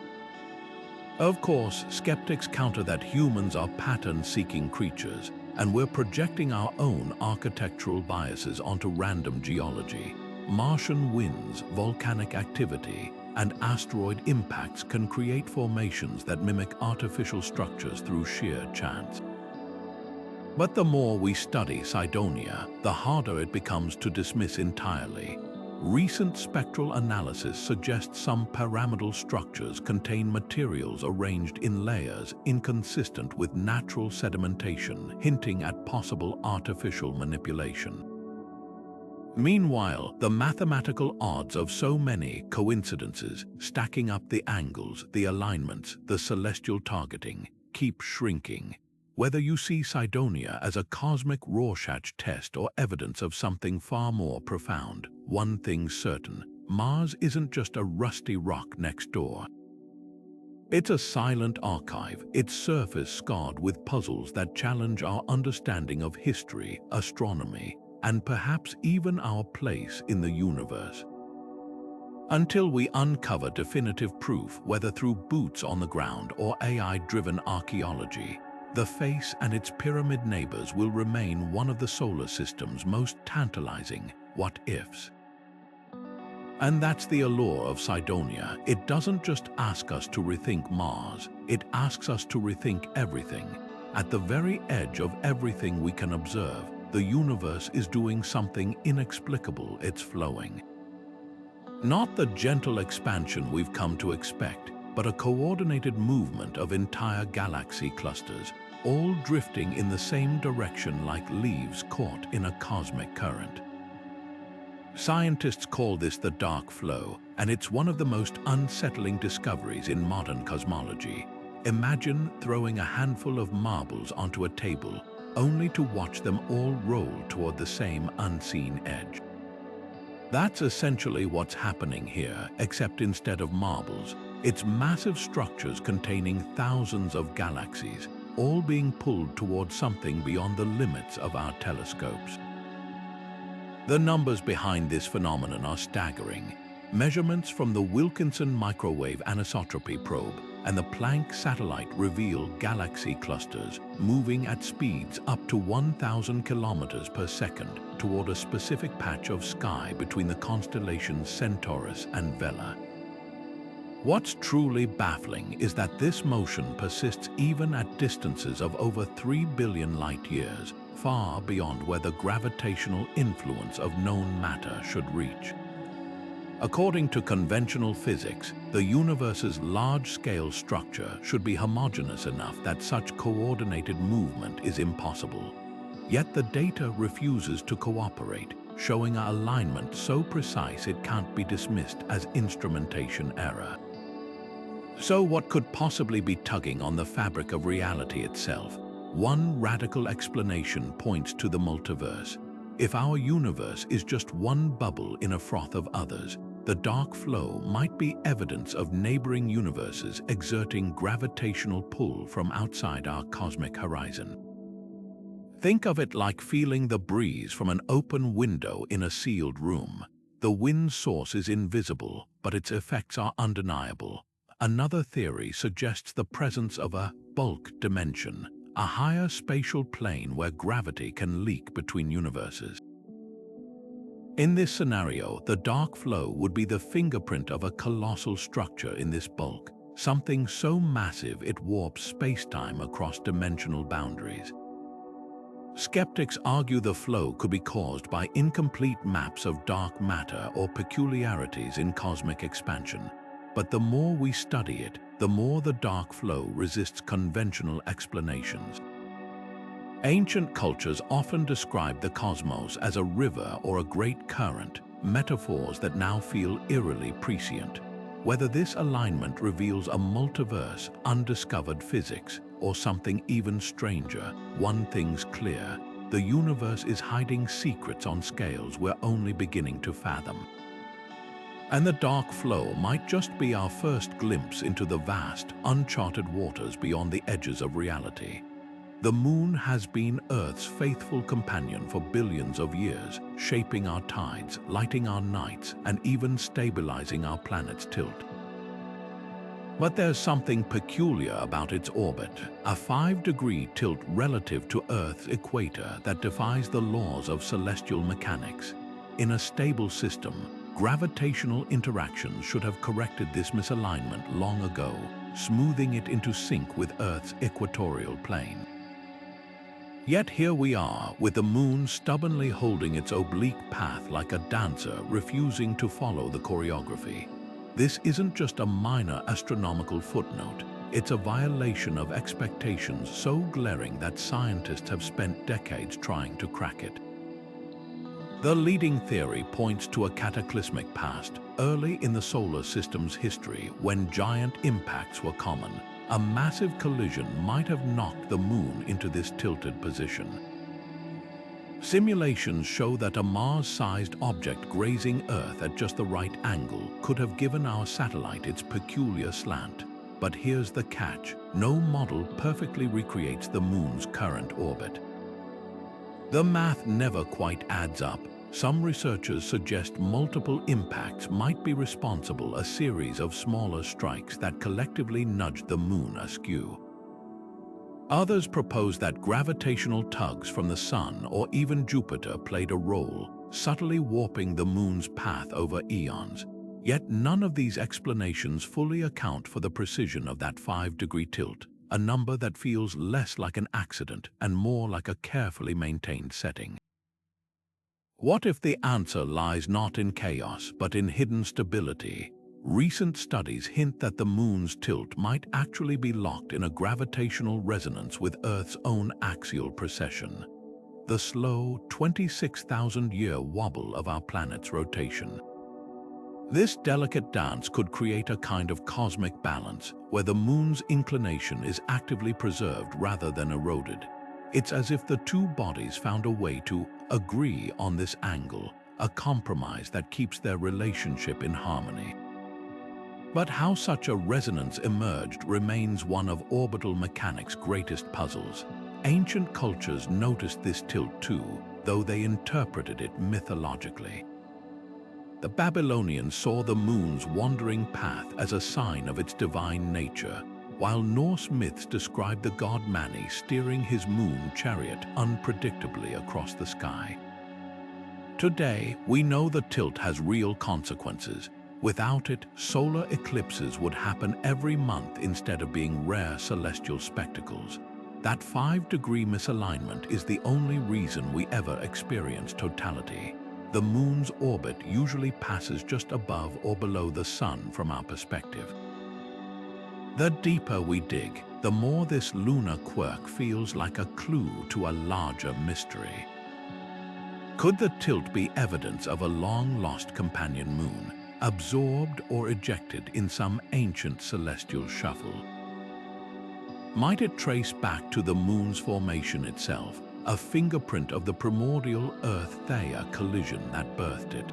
Of course, skeptics counter that humans are pattern-seeking creatures, and we're projecting our own architectural biases onto random geology. Martian winds, volcanic activity, and asteroid impacts can create formations that mimic artificial structures through sheer chance. But the more we study Cydonia, the harder it becomes to dismiss entirely. Recent spectral analysis suggests some pyramidal structures contain materials arranged in layers inconsistent with natural sedimentation, hinting at possible artificial manipulation. Meanwhile, the mathematical odds of so many coincidences, stacking up the angles, the alignments, the celestial targeting, keep shrinking. Whether you see Cydonia as a cosmic Rorschach test or evidence of something far more profound, one thing's certain: Mars isn't just a rusty rock next door. It's a silent archive, its surface scarred with puzzles that challenge our understanding of history, astronomy, and perhaps even our place in the universe. Until we uncover definitive proof, whether through boots on the ground or AI-driven archaeology, the face and its pyramid neighbors will remain one of the solar system's most tantalizing what-ifs. And that's the allure of Cydonia. It doesn't just ask us to rethink Mars, it asks us to rethink everything. At the very edge of everything we can observe, the universe is doing something inexplicable. It's flowing. Not the gentle expansion we've come to expect, but a coordinated movement of entire galaxy clusters, all drifting in the same direction like leaves caught in a cosmic current. Scientists call this the dark flow, and it's one of the most unsettling discoveries in modern cosmology. Imagine throwing a handful of marbles onto a table, only to watch them all roll toward the same unseen edge. That's essentially what's happening here, except instead of marbles, it's massive structures containing thousands of galaxies, all being pulled toward something beyond the limits of our telescopes. The numbers behind this phenomenon are staggering. Measurements from the Wilkinson Microwave Anisotropy Probe and the Planck satellite reveal galaxy clusters moving at speeds up to 1,000 kilometers per second toward a specific patch of sky between the constellations Centaurus and Vela. What's truly baffling is that this motion persists even at distances of over 3 billion light-years, far beyond where the gravitational influence of known matter should reach. According to conventional physics, the universe's large-scale structure should be homogeneous enough that such coordinated movement is impossible. Yet the data refuses to cooperate, showing an alignment so precise it can't be dismissed as instrumentation error. So what could possibly be tugging on the fabric of reality itself? One radical explanation points to the multiverse. If our universe is just one bubble in a froth of others, the dark flow might be evidence of neighboring universes exerting gravitational pull from outside our cosmic horizon. Think of it like feeling the breeze from an open window in a sealed room. The wind source is invisible, but its effects are undeniable. Another theory suggests the presence of a bulk dimension, a higher spatial plane where gravity can leak between universes. In this scenario, the dark flow would be the fingerprint of a colossal structure in this bulk, something so massive it warps space-time across dimensional boundaries. Skeptics argue the flow could be caused by incomplete maps of dark matter or peculiarities in cosmic expansion. But the more we study it, the more the dark flow resists conventional explanations. Ancient cultures often describe the cosmos as a river or a great current, metaphors that now feel eerily prescient. Whether this alignment reveals a multiverse, undiscovered physics, or something even stranger, one thing's clear: the universe is hiding secrets on scales we're only beginning to fathom. And the dark flow might just be our first glimpse into the vast, uncharted waters beyond the edges of reality. The moon has been Earth's faithful companion for billions of years, shaping our tides, lighting our nights, and even stabilizing our planet's tilt. But there's something peculiar about its orbit, a 5-degree tilt relative to Earth's equator that defies the laws of celestial mechanics. In a stable system, gravitational interactions should have corrected this misalignment long ago, smoothing it into sync with Earth's equatorial plane. Yet here we are, with the moon stubbornly holding its oblique path like a dancer refusing to follow the choreography. This isn't just a minor astronomical footnote, it's a violation of expectations so glaring that scientists have spent decades trying to crack it. The leading theory points to a cataclysmic past, early in the solar system's history when giant impacts were common. A massive collision might have knocked the moon into this tilted position. Simulations show that a Mars-sized object grazing Earth at just the right angle could have given our satellite its peculiar slant. But here's the catch: no model perfectly recreates the moon's current orbit. The math never quite adds up. Some researchers suggest multiple impacts might be responsible, a series of smaller strikes that collectively nudged the moon askew. Others propose that gravitational tugs from the Sun or even Jupiter played a role, subtly warping the moon's path over eons. Yet none of these explanations fully account for the precision of that 5-degree tilt, a number that feels less like an accident and more like a carefully maintained setting. What if the answer lies not in chaos, but in hidden stability? Recent studies hint that the moon's tilt might actually be locked in a gravitational resonance with Earth's own axial precession, the slow 26,000-year wobble of our planet's rotation. This delicate dance could create a kind of cosmic balance, where the moon's inclination is actively preserved rather than eroded. It's as if the two bodies found a way to agree on this angle, a compromise that keeps their relationship in harmony. But how such a resonance emerged remains one of orbital mechanics' greatest puzzles. Ancient cultures noticed this tilt too, though they interpreted it mythologically. The Babylonians saw the moon's wandering path as a sign of its divine nature, while Norse myths describe the god Mani steering his moon chariot unpredictably across the sky. Today, we know the tilt has real consequences. Without it, solar eclipses would happen every month instead of being rare celestial spectacles. That 5-degree misalignment is the only reason we ever experience totality. The moon's orbit usually passes just above or below the sun from our perspective. The deeper we dig, the more this lunar quirk feels like a clue to a larger mystery. Could the tilt be evidence of a long-lost companion moon, absorbed or ejected in some ancient celestial shuffle? Might it trace back to the moon's formation itself, a fingerprint of the primordial Earth-Theia collision that birthed it?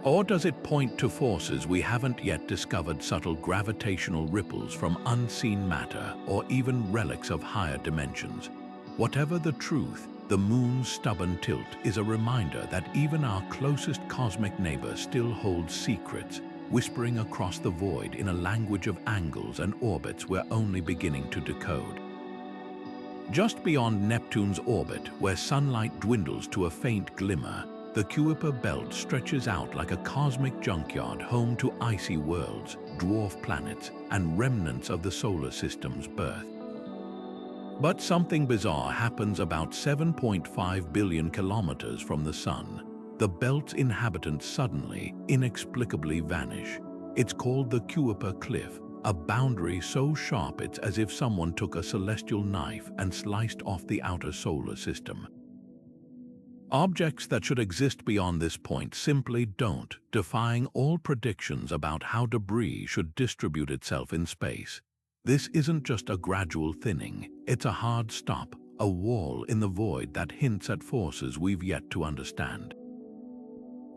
Or does it point to forces we haven't yet discovered, subtle gravitational ripples from unseen matter or even relics of higher dimensions? Whatever the truth, the moon's stubborn tilt is a reminder that even our closest cosmic neighbor still holds secrets, whispering across the void in a language of angles and orbits we're only beginning to decode. Just beyond Neptune's orbit, where sunlight dwindles to a faint glimmer, the Kuiper belt stretches out like a cosmic junkyard home to icy worlds, dwarf planets, and remnants of the solar system's birth. But something bizarre happens about 7.5 billion kilometers from the sun. The belt's inhabitants suddenly, inexplicably vanish. It's called the Kuiper Cliff, a boundary so sharp it's as if someone took a celestial knife and sliced off the outer solar system. Objects that should exist beyond this point simply don't, defying all predictions about how debris should distribute itself in space. This isn't just a gradual thinning, it's a hard stop, a wall in the void that hints at forces we've yet to understand.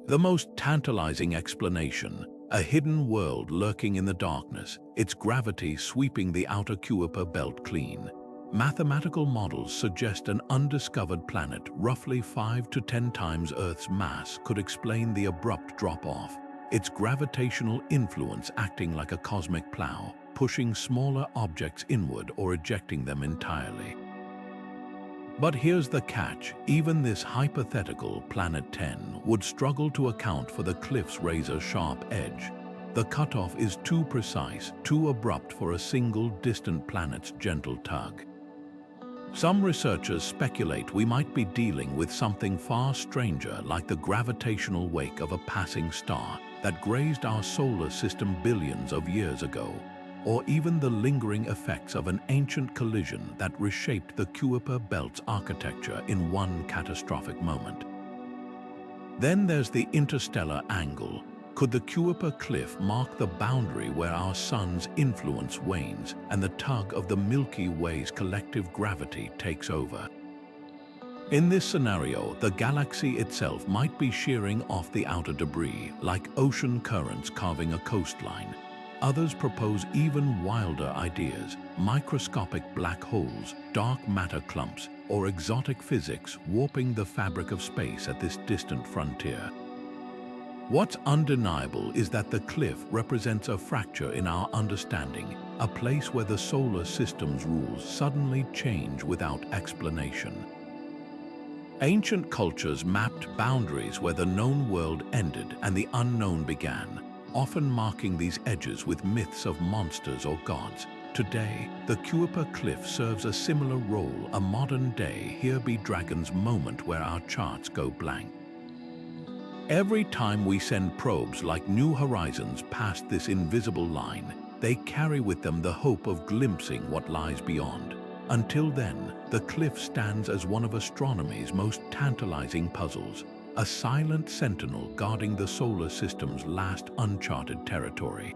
The most tantalizing explanation, a hidden world lurking in the darkness, its gravity sweeping the outer Kuiper belt clean. Mathematical models suggest an undiscovered planet roughly 5 to 10 times Earth's mass could explain the abrupt drop-off, its gravitational influence acting like a cosmic plow, pushing smaller objects inward or ejecting them entirely. But here's the catch, even this hypothetical Planet 10 would struggle to account for the cliff's razor-sharp edge. The cutoff is too precise, too abrupt for a single distant planet's gentle tug. Some researchers speculate we might be dealing with something far stranger, like the gravitational wake of a passing star that grazed our solar system billions of years ago, or even the lingering effects of an ancient collision that reshaped the Kuiper belt's architecture in one catastrophic moment. Then there's the interstellar angle. Could the Kuiper cliff mark the boundary where our sun's influence wanes and the tug of the Milky Way's collective gravity takes over? In this scenario, the galaxy itself might be shearing off the outer debris, like ocean currents carving a coastline. Others propose even wilder ideas, microscopic black holes, dark matter clumps, or exotic physics warping the fabric of space at this distant frontier. What's undeniable is that the cliff represents a fracture in our understanding, a place where the solar system's rules suddenly change without explanation. Ancient cultures mapped boundaries where the known world ended and the unknown began, often marking these edges with myths of monsters or gods. Today, the Kuiper cliff serves a similar role, a modern-day Here Be Dragons moment where our charts go blank. Every time we send probes like New Horizons past this invisible line, they carry with them the hope of glimpsing what lies beyond. Until then, the cliff stands as one of astronomy's most tantalizing puzzles, a silent sentinel guarding the solar system's last uncharted territory.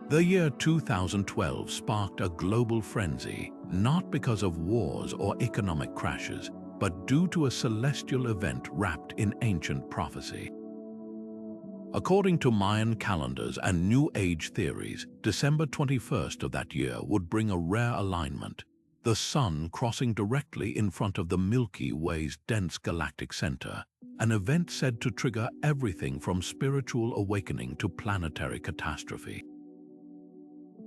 The year 2012 sparked a global frenzy, not because of wars or economic crashes, but due to a celestial event wrapped in ancient prophecy. According to Mayan calendars and New Age theories, December 21st of that year would bring a rare alignment, the Sun crossing directly in front of the Milky Way's dense galactic center, an event said to trigger everything from spiritual awakening to planetary catastrophe.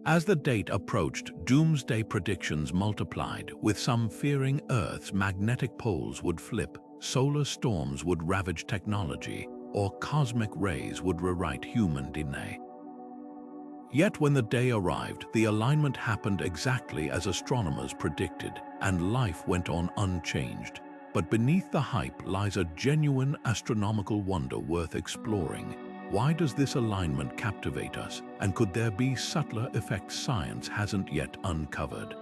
As the date approached, doomsday predictions multiplied, with some fearing Earth's magnetic poles would flip, solar storms would ravage technology, or cosmic rays would rewrite human DNA. Yet when the day arrived, the alignment happened exactly as astronomers predicted, and life went on unchanged. But beneath the hype lies a genuine astronomical wonder worth exploring. Why does this alignment captivate us, and could there be subtler effects science hasn't yet uncovered?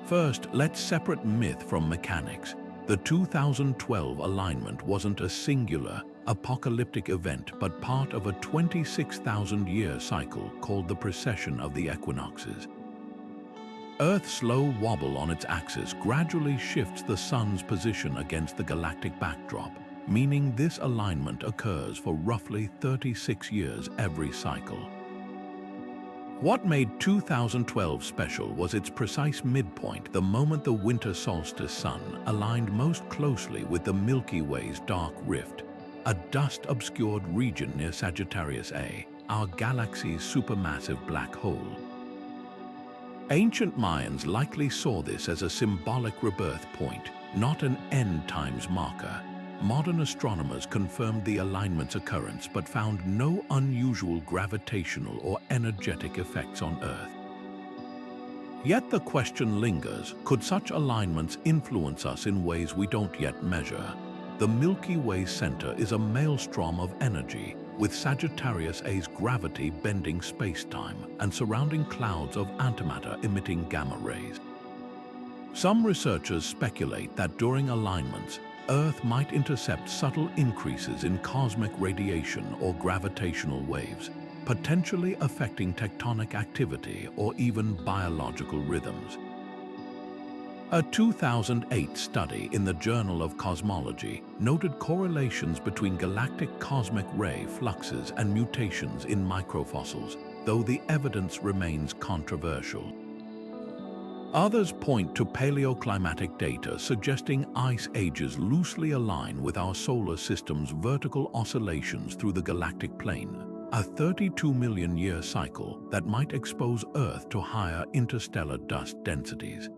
First, let's separate myth from mechanics. The 2012 alignment wasn't a singular, apocalyptic event but part of a 26,000-year cycle called the precession of the equinoxes. Earth's slow wobble on its axis gradually shifts the Sun's position against the galactic backdrop, meaning this alignment occurs for roughly 36 years every cycle. What made 2012 special was its precise midpoint, the moment the winter solstice sun aligned most closely with the Milky Way's dark rift, a dust-obscured region near Sagittarius A, our galaxy's supermassive black hole. Ancient Mayans likely saw this as a symbolic rebirth point, not an end times marker. Modern astronomers confirmed the alignment's occurrence but found no unusual gravitational or energetic effects on Earth. Yet the question lingers, could such alignments influence us in ways we don't yet measure? The Milky Way center is a maelstrom of energy, with Sagittarius A's gravity bending space-time and surrounding clouds of antimatter emitting gamma rays. Some researchers speculate that during alignments, Earth might intercept subtle increases in cosmic radiation or gravitational waves, potentially affecting tectonic activity or even biological rhythms. A 2008 study in the Journal of Cosmology noted correlations between galactic cosmic ray fluxes and mutations in microfossils, though the evidence remains controversial. Others point to paleoclimatic data suggesting ice ages loosely align with our solar system's vertical oscillations through the galactic plane, a 32 million-year cycle that might expose Earth to higher interstellar dust densities.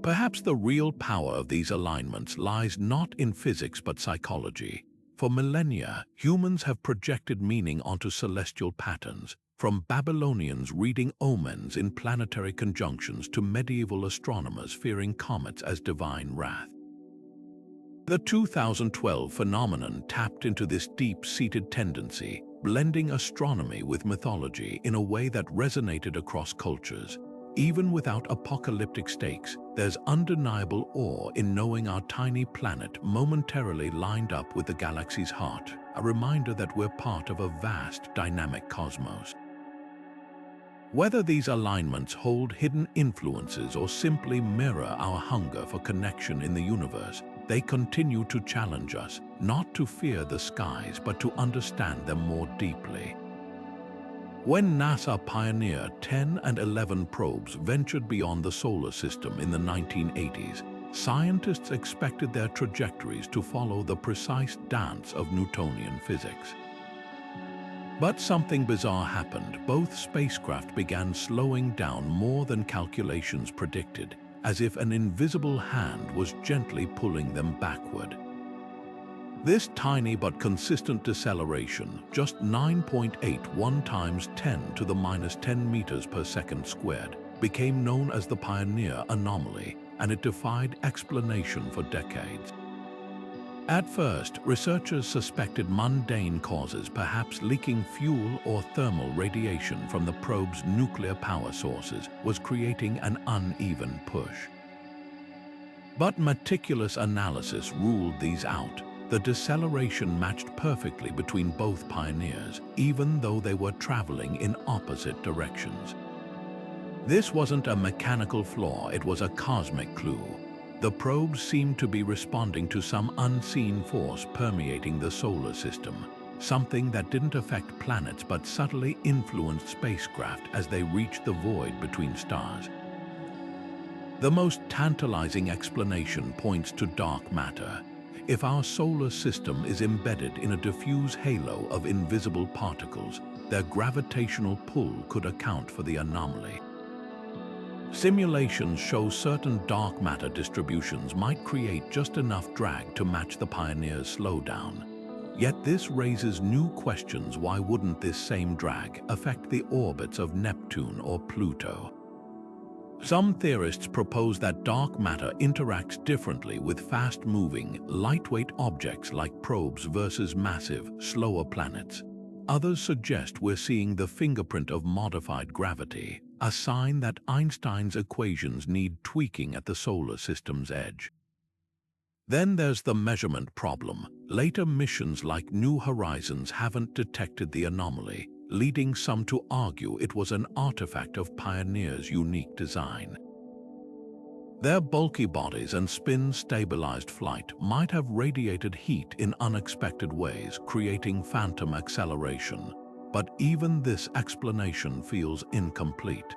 Perhaps the real power of these alignments lies not in physics but psychology. For millennia, humans have projected meaning onto celestial patterns, from Babylonians reading omens in planetary conjunctions to medieval astronomers fearing comets as divine wrath. The 2012 phenomenon tapped into this deep-seated tendency, blending astronomy with mythology in a way that resonated across cultures. Even without apocalyptic stakes, there's undeniable awe in knowing our tiny planet momentarily lined up with the galaxy's heart, a reminder that we're part of a vast, dynamic cosmos. Whether these alignments hold hidden influences or simply mirror our hunger for connection in the universe, they continue to challenge us, not to fear the skies but to understand them more deeply. When NASA Pioneer 10 and 11 probes ventured beyond the solar system in the 1980s, scientists expected their trajectories to follow the precise dance of Newtonian physics. But something bizarre happened. Both spacecraft began slowing down more than calculations predicted, as if an invisible hand was gently pulling them backward. This tiny but consistent deceleration, just 9.81 times 10 to the minus 10 meters per second squared, became known as the Pioneer Anomaly, and it defied explanation for decades. At first, researchers suspected mundane causes, perhaps leaking fuel or thermal radiation from the probe's nuclear power sources, was creating an uneven push. But meticulous analysis ruled these out. The deceleration matched perfectly between both Pioneers, even though they were traveling in opposite directions. This wasn't a mechanical flaw, it was a cosmic clue. The probes seemed to be responding to some unseen force permeating the solar system, something that didn't affect planets but subtly influenced spacecraft as they reached the void between stars. The most tantalizing explanation points to dark matter. If our solar system is embedded in a diffuse halo of invisible particles, their gravitational pull could account for the anomaly. Simulations show certain dark matter distributions might create just enough drag to match the Pioneer's slowdown. Yet this raises new questions. Why wouldn't this same drag affect the orbits of Neptune or Pluto? Some theorists propose that dark matter interacts differently with fast-moving, lightweight objects like probes versus massive, slower planets. Others suggest we're seeing the fingerprint of modified gravity, a sign that Einstein's equations need tweaking at the solar system's edge. Then there's the measurement problem. Later missions like New Horizons haven't detected the anomaly, leading some to argue it was an artifact of Pioneer's unique design. Their bulky bodies and spin-stabilized flight might have radiated heat in unexpected ways, creating phantom acceleration. But even this explanation feels incomplete.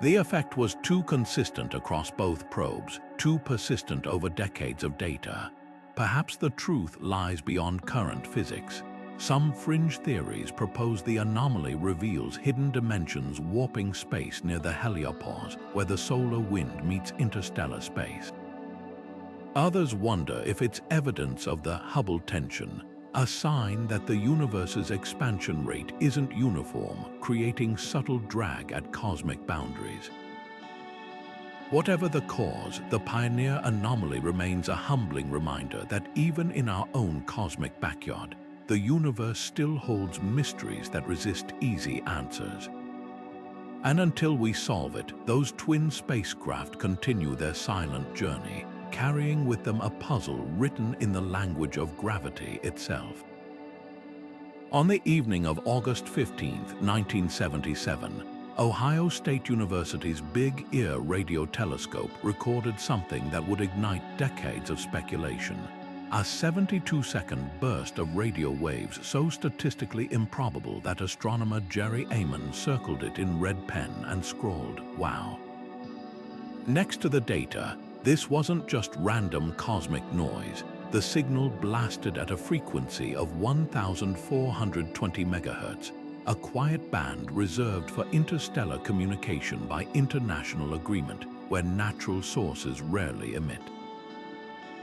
The effect was too consistent across both probes, too persistent over decades of data. Perhaps the truth lies beyond current physics. Some fringe theories propose the anomaly reveals hidden dimensions warping space near the heliopause, where the solar wind meets interstellar space. Others wonder if it's evidence of the Hubble tension, a sign that the universe's expansion rate isn't uniform, creating subtle drag at cosmic boundaries. Whatever the cause, the Pioneer anomaly remains a humbling reminder that even in our own cosmic backyard, the universe still holds mysteries that resist easy answers. And until we solve it, those twin spacecraft continue their silent journey, carrying with them a puzzle written in the language of gravity itself. On the evening of August 15, 1977, Ohio State University's Big Ear radio telescope recorded something that would ignite decades of speculation. A 72-second burst of radio waves so statistically improbable that astronomer Jerry Amon circled it in red pen and scrawled, "Wow." Next to the data, this wasn't just random cosmic noise. The signal blasted at a frequency of 1,420 MHz, a quiet band reserved for interstellar communication by international agreement, where natural sources rarely emit.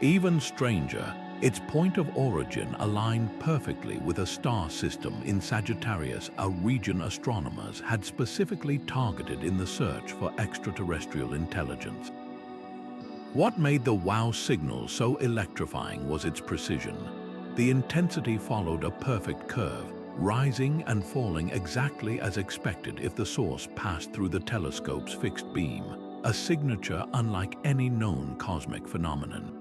Even stranger, its point of origin aligned perfectly with a star system in Sagittarius, a region astronomers had specifically targeted in the search for extraterrestrial intelligence. What made the WOW signal so electrifying was its precision. The intensity followed a perfect curve, rising and falling exactly as expected if the source passed through the telescope's fixed beam, a signature unlike any known cosmic phenomenon.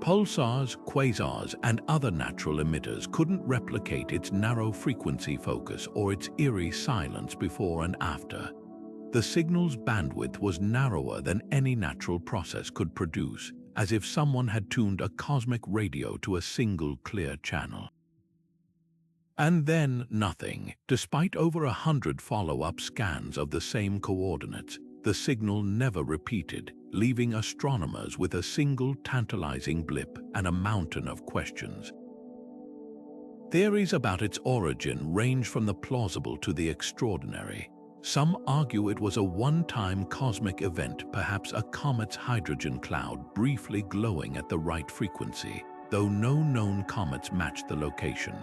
Pulsars, quasars, and other natural emitters couldn't replicate its narrow frequency focus or its eerie silence before and after. The signal's bandwidth was narrower than any natural process could produce, as if someone had tuned a cosmic radio to a single clear channel. And then nothing. Despite over 100 follow-up scans of the same coordinates, the signal never repeated, leaving astronomers with a single tantalizing blip and a mountain of questions. Theories about its origin range from the plausible to the extraordinary. Some argue it was a one-time cosmic event, perhaps a comet's hydrogen cloud briefly glowing at the right frequency, though no known comets matched the location.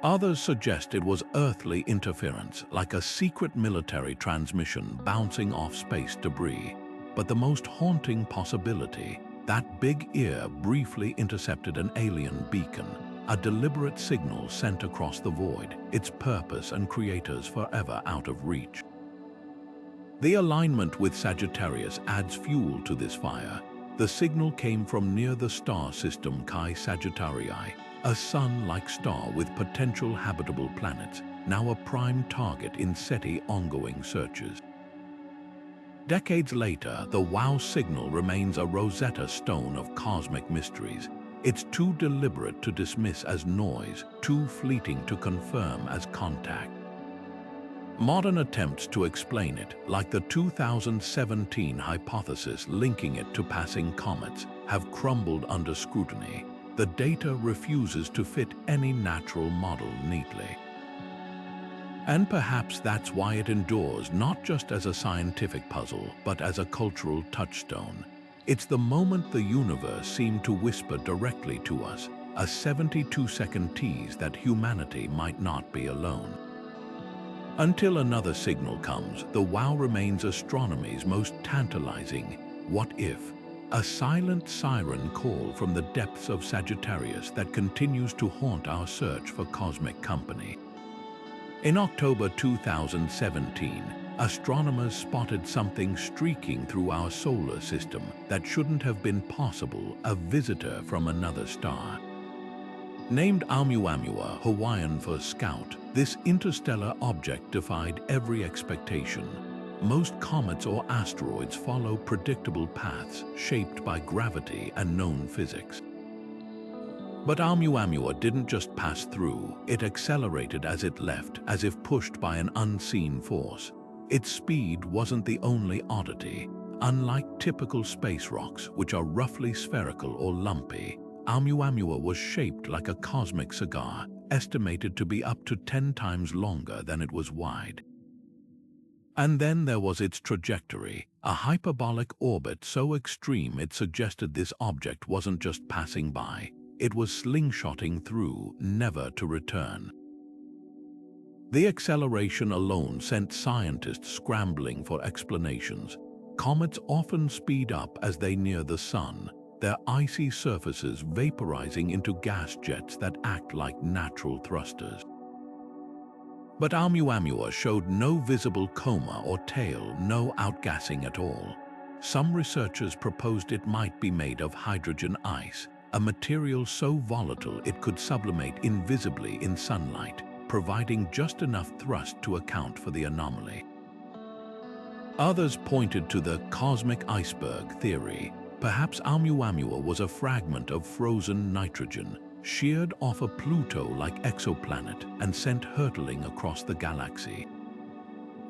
Others suggest it was earthly interference, like a secret military transmission bouncing off space debris. But the most haunting possibility, that Big Ear briefly intercepted an alien beacon, a deliberate signal sent across the void, its purpose and creators forever out of reach. The alignment with Sagittarius adds fuel to this fire. The signal came from near the star system Chi Sagittarii, a sun-like star with potential habitable planets, now a prime target in SETI ongoing searches. Decades later, the WOW signal remains a Rosetta Stone of cosmic mysteries. It's too deliberate to dismiss as noise, too fleeting to confirm as contact. Modern attempts to explain it, like the 2017 hypothesis linking it to passing comets, have crumbled under scrutiny. the data refuses to fit any natural model neatly. And perhaps that's why it endures not just as a scientific puzzle, but as a cultural touchstone. It's the moment the universe seemed to whisper directly to us, a 72-second tease that humanity might not be alone. Until another signal comes, the wow remains astronomy's most tantalizing what if. A silent siren call from the depths of Sagittarius that continues to haunt our search for cosmic company. In October 2017, astronomers spotted something streaking through our solar system that shouldn't have been possible, a visitor from another star. Named Oumuamua, Hawaiian for scout, this interstellar object defied every expectation. Most comets or asteroids follow predictable paths shaped by gravity and known physics. But Oumuamua didn't just pass through, it accelerated as it left, as if pushed by an unseen force. Its speed wasn't the only oddity. Unlike typical space rocks, which are roughly spherical or lumpy, Oumuamua was shaped like a cosmic cigar, estimated to be up to 10 times longer than it was wide. And then there was its trajectory, a hyperbolic orbit so extreme it suggested this object wasn't just passing by. It was slingshotting through, never to return. The acceleration alone sent scientists scrambling for explanations. Comets often speed up as they near the sun, their icy surfaces vaporizing into gas jets that act like natural thrusters. But Oumuamua showed no visible coma or tail, no outgassing at all. Some researchers proposed it might be made of hydrogen ice, a material so volatile it could sublimate invisibly in sunlight, providing just enough thrust to account for the anomaly. Others pointed to the cosmic iceberg theory. Perhaps Oumuamua was a fragment of frozen nitrogen, sheared off a Pluto-like exoplanet and sent hurtling across the galaxy.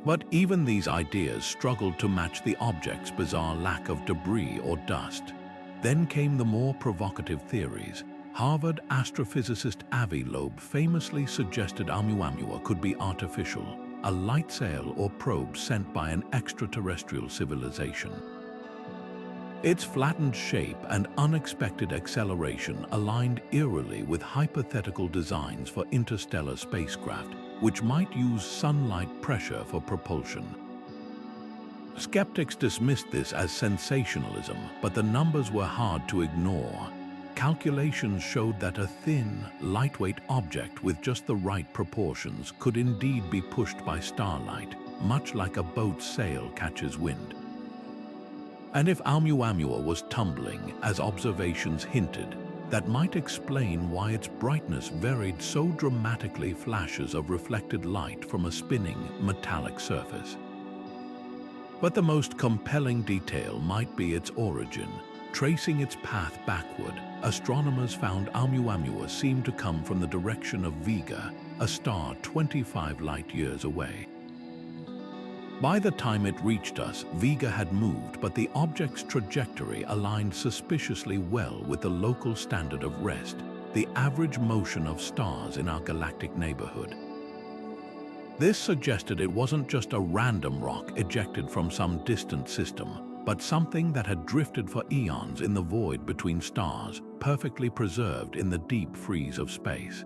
But even these ideas struggled to match the object's bizarre lack of debris or dust. Then came the more provocative theories. Harvard astrophysicist Avi Loeb famously suggested Oumuamua could be artificial, a light sail or probe sent by an extraterrestrial civilization. Its flattened shape and unexpected acceleration aligned eerily with hypothetical designs for interstellar spacecraft, which might use sunlight pressure for propulsion. Skeptics dismissed this as sensationalism, but the numbers were hard to ignore. Calculations showed that a thin, lightweight object with just the right proportions could indeed be pushed by starlight, much like a boat's sail catches wind. And if Oumuamua was tumbling, as observations hinted, that might explain why its brightness varied so dramatically, flashes of reflected light from a spinning, metallic surface. But the most compelling detail might be its origin. Tracing its path backward, astronomers found Oumuamua seemed to come from the direction of Vega, a star 25 light-years away. By the time it reached us, Vega had moved, but the object's trajectory aligned suspiciously well with the local standard of rest, the average motion of stars in our galactic neighborhood. This suggested it wasn't just a random rock ejected from some distant system, but something that had drifted for eons in the void between stars, perfectly preserved in the deep freeze of space.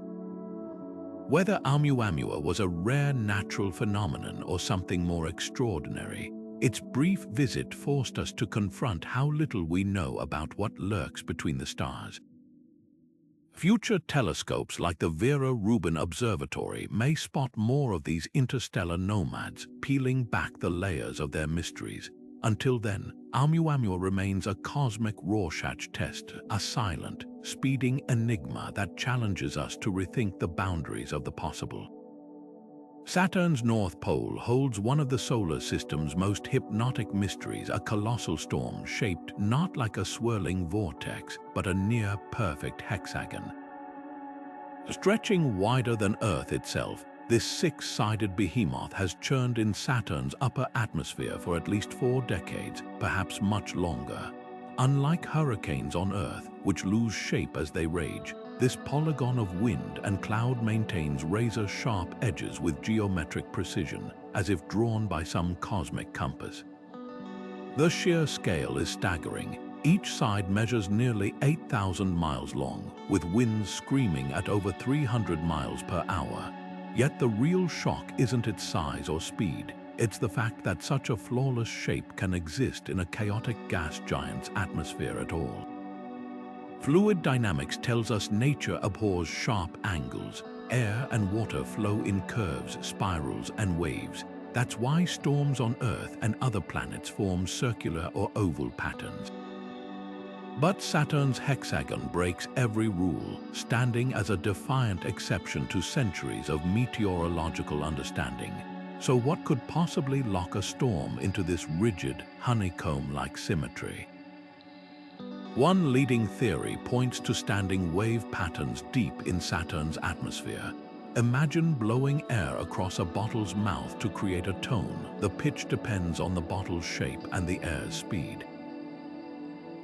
Whether Oumuamua was a rare natural phenomenon or something more extraordinary, its brief visit forced us to confront how little we know about what lurks between the stars. Future telescopes like the Vera Rubin Observatory may spot more of these interstellar nomads, peeling back the layers of their mysteries. Until then, Oumuamua remains a cosmic Rorschach test, a silent, speeding enigma that challenges us to rethink the boundaries of the possible. Saturn's North Pole holds one of the solar system's most hypnotic mysteries, a colossal storm shaped not like a swirling vortex, but a near-perfect hexagon. Stretching wider than Earth itself, this six-sided behemoth has churned in Saturn's upper atmosphere for at least 4 decades, perhaps much longer. Unlike hurricanes on Earth, which lose shape as they rage, this polygon of wind and cloud maintains razor-sharp edges with geometric precision, as if drawn by some cosmic compass. The sheer scale is staggering. Each side measures nearly 8,000 miles long, with winds screaming at over 300 miles per hour. Yet the real shock isn't its size or speed. It's the fact that such a flawless shape can exist in a chaotic gas giant's atmosphere at all. Fluid dynamics tells us nature abhors sharp angles. Air and water flow in curves, spirals, and waves. That's why storms on Earth and other planets form circular or oval patterns. But Saturn's hexagon breaks every rule, standing as a defiant exception to centuries of meteorological understanding. So what could possibly lock a storm into this rigid, honeycomb-like symmetry? One leading theory points to standing wave patterns deep in Saturn's atmosphere. Imagine blowing air across a bottle's mouth to create a tone. The pitch depends on the bottle's shape and the air's speed.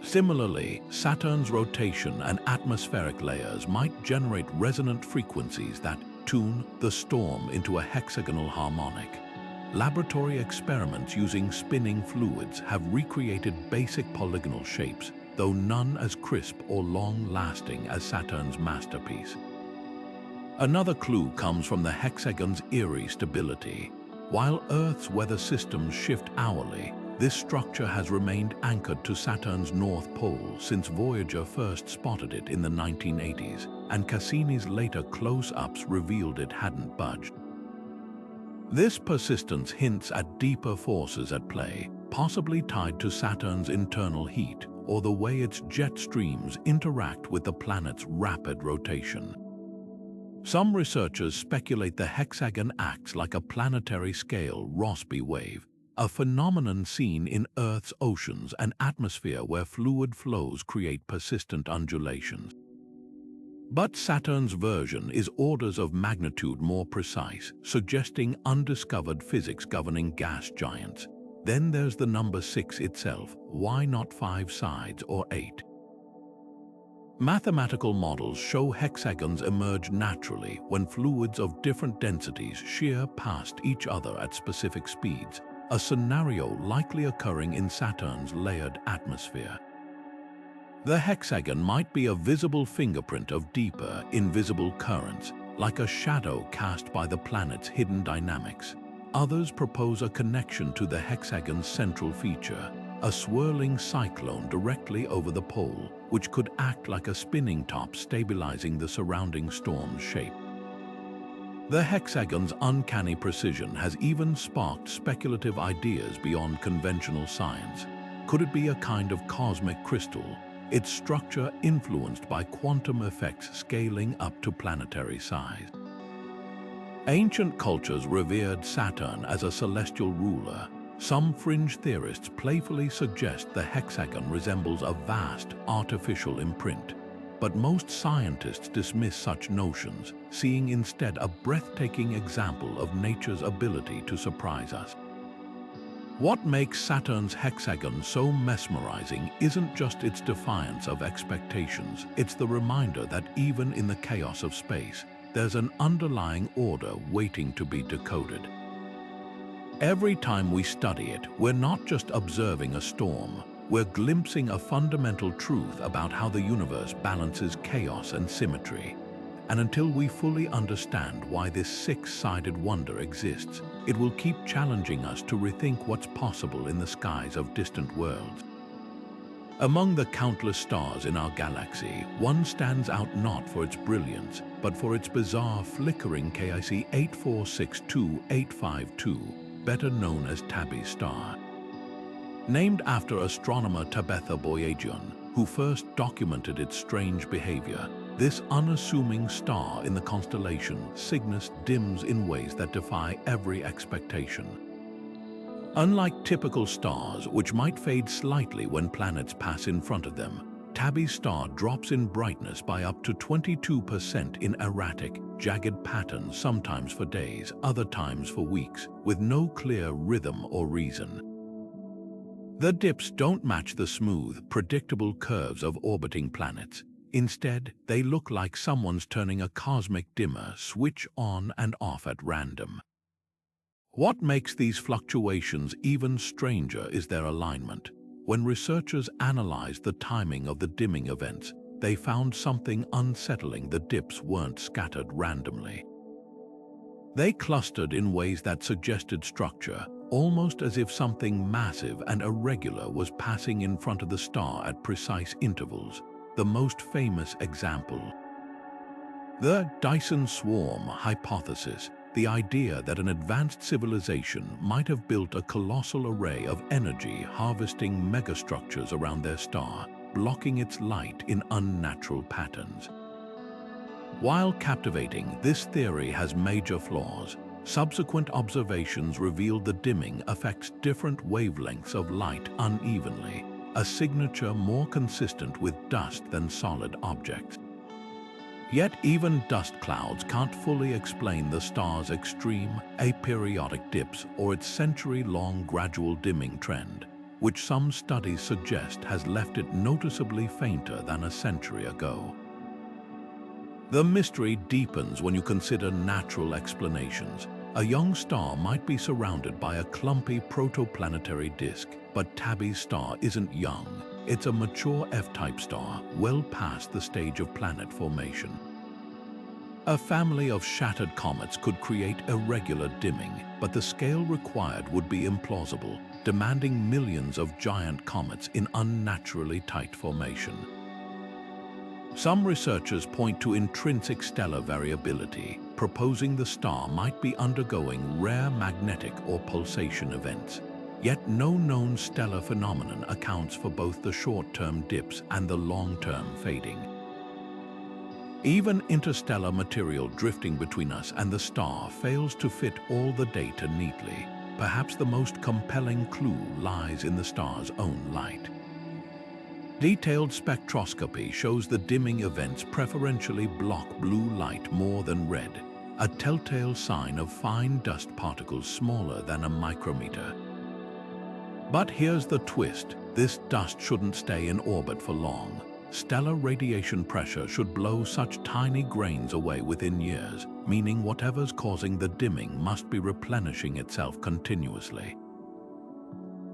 Similarly, Saturn's rotation and atmospheric layers might generate resonant frequencies that tune the storm into a hexagonal harmonic. Laboratory experiments using spinning fluids have recreated basic polygonal shapes, though none as crisp or long-lasting as Saturn's masterpiece. Another clue comes from the hexagon's eerie stability. While Earth's weather systems shift hourly, this structure has remained anchored to Saturn's North Pole since Voyager first spotted it in the 1980s, and Cassini's later close-ups revealed it hadn't budged. This persistence hints at deeper forces at play, possibly tied to Saturn's internal heat or the way its jet streams interact with the planet's rapid rotation. Some researchers speculate the hexagon acts like a planetary-scale Rossby wave, a phenomenon seen in Earth's oceans and atmosphere where fluid flows create persistent undulations. But Saturn's version is orders of magnitude more precise, suggesting undiscovered physics governing gas giants. Then there's the number 6 itself. Why not 5 sides or 8? Mathematical models show hexagons emerge naturally when fluids of different densities shear past each other at specific speeds, a scenario likely occurring in Saturn's layered atmosphere. The hexagon might be a visible fingerprint of deeper, invisible currents, like a shadow cast by the planet's hidden dynamics. Others propose a connection to the hexagon's central feature, a swirling cyclone directly over the pole, which could act like a spinning top stabilizing the surrounding storm's shape. The hexagon's uncanny precision has even sparked speculative ideas beyond conventional science. Could it be a kind of cosmic crystal, its structure influenced by quantum effects scaling up to planetary size? Ancient cultures revered Saturn as a celestial ruler. Some fringe theorists playfully suggest the hexagon resembles a vast, artificial imprint. But most scientists dismiss such notions, seeing instead a breathtaking example of nature's ability to surprise us. What makes Saturn's hexagon so mesmerizing isn't just its defiance of expectations, it's the reminder that even in the chaos of space, there's an underlying order waiting to be decoded. Every time we study it, we're not just observing a storm, we're glimpsing a fundamental truth about how the universe balances chaos and symmetry. And until we fully understand why this six-sided wonder exists, it will keep challenging us to rethink what's possible in the skies of distant worlds. Among the countless stars in our galaxy, one stands out not for its brilliance, but for its bizarre flickering KIC 8462852, better known as Tabby's star. Named after astronomer Tabetha Boyajian, who first documented its strange behavior, this unassuming star in the constellation Cygnus dims in ways that defy every expectation. Unlike typical stars, which might fade slightly when planets pass in front of them, Tabby's star drops in brightness by up to 22% in erratic, jagged patterns, sometimes for days, other times for weeks, with no clear rhythm or reason. The dips don't match the smooth, predictable curves of orbiting planets. Instead, they look like someone's turning a cosmic dimmer switch on and off at random. What makes these fluctuations even stranger is their alignment. When researchers analyzed the timing of the dimming events, they found something unsettling. The dips weren't scattered randomly. They clustered in ways that suggested structure, almost as if something massive and irregular was passing in front of the star at precise intervals. The most famous example, the Dyson Swarm hypothesis, the idea that an advanced civilization might have built a colossal array of energy-harvesting megastructures around their star, blocking its light in unnatural patterns. While captivating, this theory has major flaws. Subsequent observations revealed the dimming affects different wavelengths of light unevenly, a signature more consistent with dust than solid objects. Yet even dust clouds can't fully explain the star's extreme, aperiodic dips or its century-long gradual dimming trend, which some studies suggest has left it noticeably fainter than a century ago. The mystery deepens when you consider natural explanations. A young star might be surrounded by a clumpy protoplanetary disk, but Tabby's star isn't young. It's a mature F-type star, well past the stage of planet formation. A family of shattered comets could create irregular dimming, but the scale required would be implausible, demanding millions of giant comets in unnaturally tight formation. Some researchers point to intrinsic stellar variability, proposing the star might be undergoing rare magnetic or pulsation events. Yet no known stellar phenomenon accounts for both the short-term dips and the long-term fading. Even interstellar material drifting between us and the star fails to fit all the data neatly. Perhaps the most compelling clue lies in the star's own light. Detailed spectroscopy shows the dimming events preferentially block blue light more than red, a telltale sign of fine dust particles smaller than a micrometer. But here's the twist. This dust shouldn't stay in orbit for long. Stellar radiation pressure should blow such tiny grains away within years, meaning whatever's causing the dimming must be replenishing itself continuously.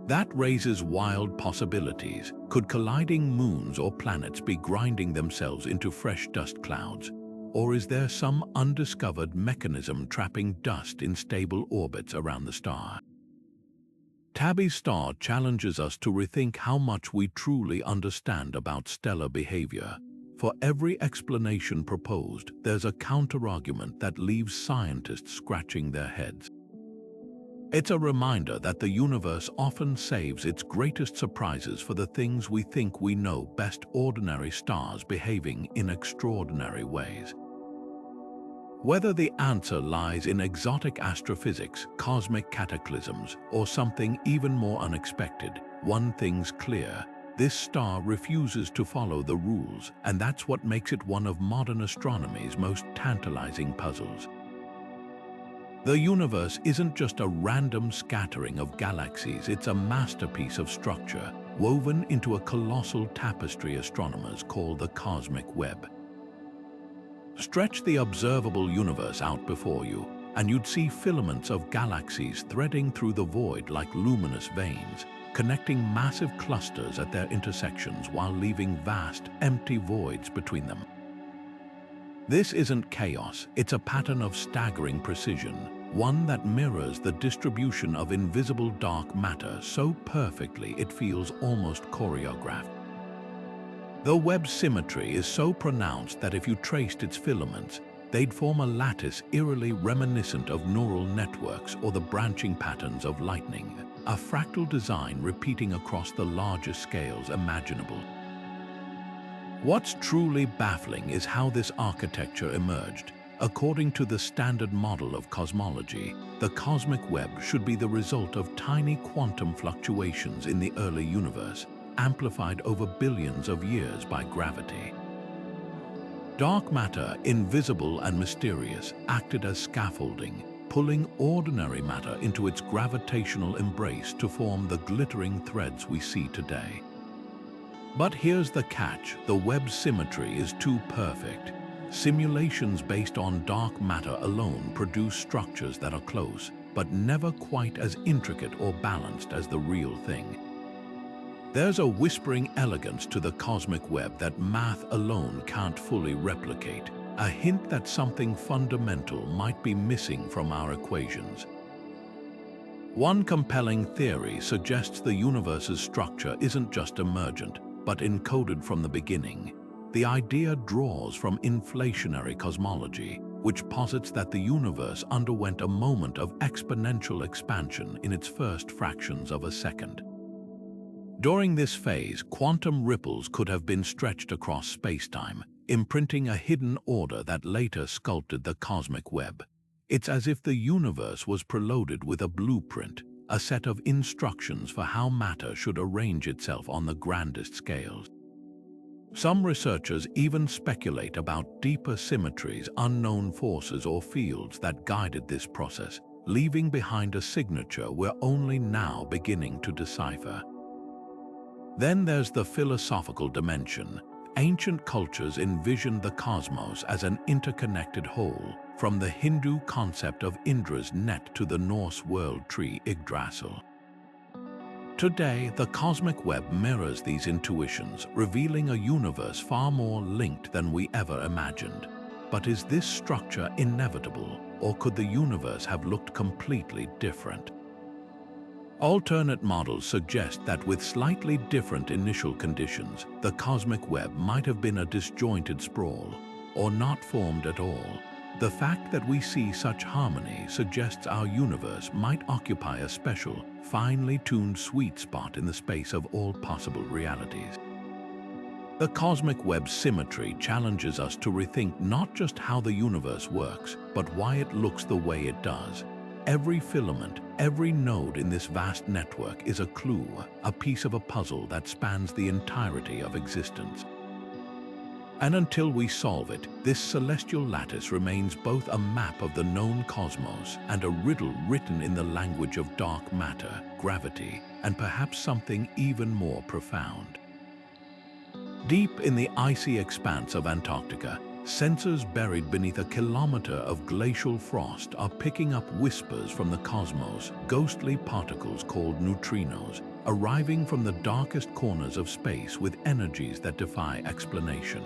That raises wild possibilities. Could colliding moons or planets be grinding themselves into fresh dust clouds? Or is there some undiscovered mechanism trapping dust in stable orbits around the star? Tabby's star challenges us to rethink how much we truly understand about stellar behavior. For every explanation proposed, there's a counterargument that leaves scientists scratching their heads. It's a reminder that the universe often saves its greatest surprises for the things we think we know best, ordinary stars behaving in extraordinary ways. Whether the answer lies in exotic astrophysics, cosmic cataclysms, or something even more unexpected, one thing's clear: this star refuses to follow the rules, and that's what makes it one of modern astronomy's most tantalizing puzzles. The universe isn't just a random scattering of galaxies, it's a masterpiece of structure, woven into a colossal tapestry astronomers call the cosmic web. Stretch the observable universe out before you, and you'd see filaments of galaxies threading through the void like luminous veins, connecting massive clusters at their intersections while leaving vast, empty voids between them. This isn't chaos, it's a pattern of staggering precision, one that mirrors the distribution of invisible dark matter so perfectly it feels almost choreographed. The web's symmetry is so pronounced that if you traced its filaments, they'd form a lattice eerily reminiscent of neural networks or the branching patterns of lightning, a fractal design repeating across the largest scales imaginable. What's truly baffling is how this architecture emerged. According to the standard model of cosmology, the cosmic web should be the result of tiny quantum fluctuations in the early universe, amplified over billions of years by gravity. Dark matter, invisible and mysterious, acted as scaffolding, pulling ordinary matter into its gravitational embrace to form the glittering threads we see today. But here's the catch: the web's symmetry is too perfect. Simulations based on dark matter alone produce structures that are close, but never quite as intricate or balanced as the real thing. There's a whispering elegance to the cosmic web that math alone can't fully replicate, a hint that something fundamental might be missing from our equations. One compelling theory suggests the universe's structure isn't just emergent, but encoded from the beginning. The idea draws from inflationary cosmology, which posits that the universe underwent a moment of exponential expansion in its first fractions of a second. During this phase, quantum ripples could have been stretched across spacetime, imprinting a hidden order that later sculpted the cosmic web. It's as if the universe was preloaded with a blueprint, a set of instructions for how matter should arrange itself on the grandest scales. Some researchers even speculate about deeper symmetries, unknown forces or fields that guided this process, leaving behind a signature we're only now beginning to decipher. Then there's the philosophical dimension. Ancient cultures envisioned the cosmos as an interconnected whole, from the Hindu concept of Indra's net to the Norse world tree Yggdrasil. Today, the cosmic web mirrors these intuitions, revealing a universe far more linked than we ever imagined. But is this structure inevitable, or could the universe have looked completely different? Alternate models suggest that with slightly different initial conditions, the cosmic web might have been a disjointed sprawl, or not formed at all. The fact that we see such harmony suggests our universe might occupy a special, finely tuned sweet spot in the space of all possible realities. The cosmic web's symmetry challenges us to rethink not just how the universe works, but why it looks the way it does. Every filament, every node in this vast network is a clue, a piece of a puzzle that spans the entirety of existence. And until we solve it, this celestial lattice remains both a map of the known cosmos and a riddle written in the language of dark matter, gravity, and perhaps something even more profound. Deep in the icy expanse of Antarctica, sensors buried beneath a kilometer of glacial frost are picking up whispers from the cosmos, ghostly particles called neutrinos, arriving from the darkest corners of space with energies that defy explanation.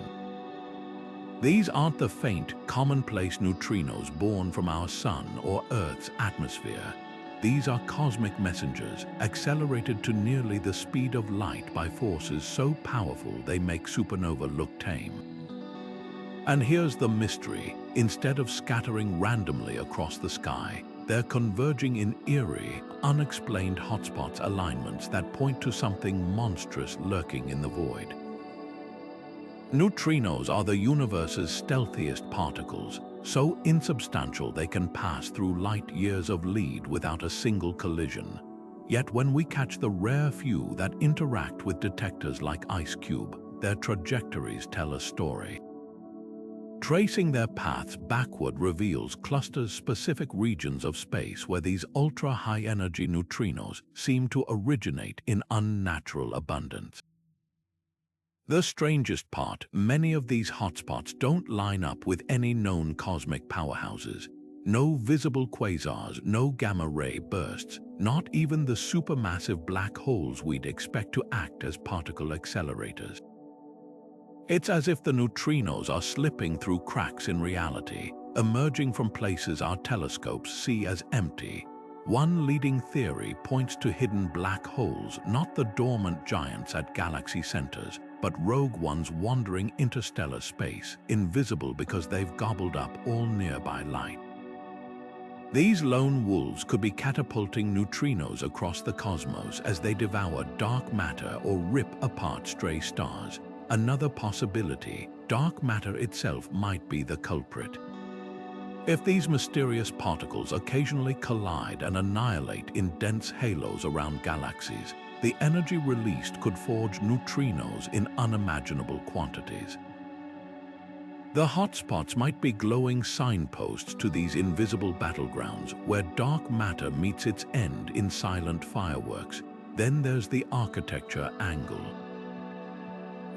These aren't the faint, commonplace neutrinos born from our Sun or Earth's atmosphere. These are cosmic messengers, accelerated to nearly the speed of light by forces so powerful they make supernova look tame. And here's the mystery: instead of scattering randomly across the sky, they're converging in eerie, unexplained hotspots alignments that point to something monstrous lurking in the void. Neutrinos are the universe's stealthiest particles, so insubstantial they can pass through light years of lead without a single collision. Yet when we catch the rare few that interact with detectors like IceCube, their trajectories tell a story. Tracing their paths backward reveals cluster-specific regions of space where these ultra-high-energy neutrinos seem to originate in unnatural abundance. The strangest part, many of these hotspots don't line up with any known cosmic powerhouses. No visible quasars, no gamma-ray bursts, not even the supermassive black holes we'd expect to act as particle accelerators. It's as if the neutrinos are slipping through cracks in reality, emerging from places our telescopes see as empty. One leading theory points to hidden black holes, not the dormant giants at galaxy centers, but rogue ones wandering interstellar space, invisible because they've gobbled up all nearby light. These lone wolves could be catapulting neutrinos across the cosmos as they devour dark matter or rip apart stray stars. Another possibility, dark matter itself might be the culprit. If these mysterious particles occasionally collide and annihilate in dense halos around galaxies, the energy released could forge neutrinos in unimaginable quantities. The hotspots might be glowing signposts to these invisible battlegrounds where dark matter meets its end in silent fireworks. Then there's the architecture angle.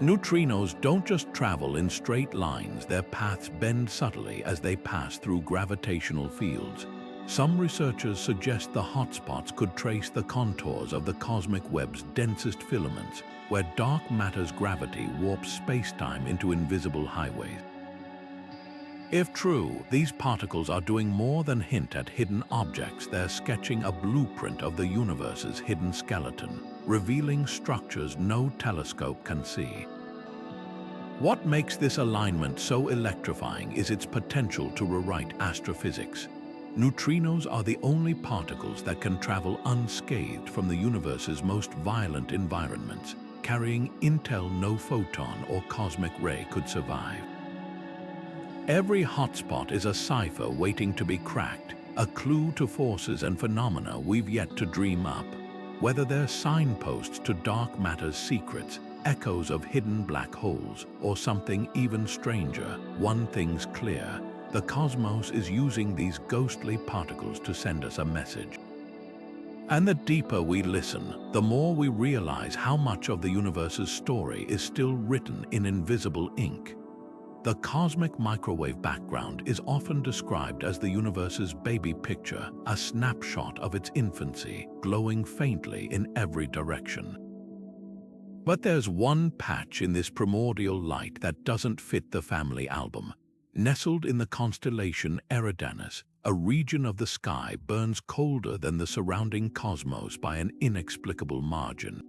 Neutrinos don't just travel in straight lines, their paths bend subtly as they pass through gravitational fields. Some researchers suggest the hotspots could trace the contours of the cosmic web's densest filaments, where dark matter's gravity warps space-time into invisible highways. If true, these particles are doing more than hint at hidden objects. They're sketching a blueprint of the universe's hidden skeleton, revealing structures no telescope can see. What makes this alignment so electrifying is its potential to rewrite astrophysics. Neutrinos are the only particles that can travel unscathed from the universe's most violent environments, carrying intel no photon or cosmic ray could survive. Every hotspot is a cipher waiting to be cracked, a clue to forces and phenomena we've yet to dream up. Whether they're signposts to dark matter's secrets, echoes of hidden black holes, or something even stranger, one thing's clear: the cosmos is using these ghostly particles to send us a message. And the deeper we listen, the more we realize how much of the universe's story is still written in invisible ink. The cosmic microwave background is often described as the universe's baby picture, a snapshot of its infancy, glowing faintly in every direction. But there's one patch in this primordial light that doesn't fit the family album. Nestled in the constellation Eredana, a region of the sky burns colder than the surrounding cosmos by an inexplicable margin.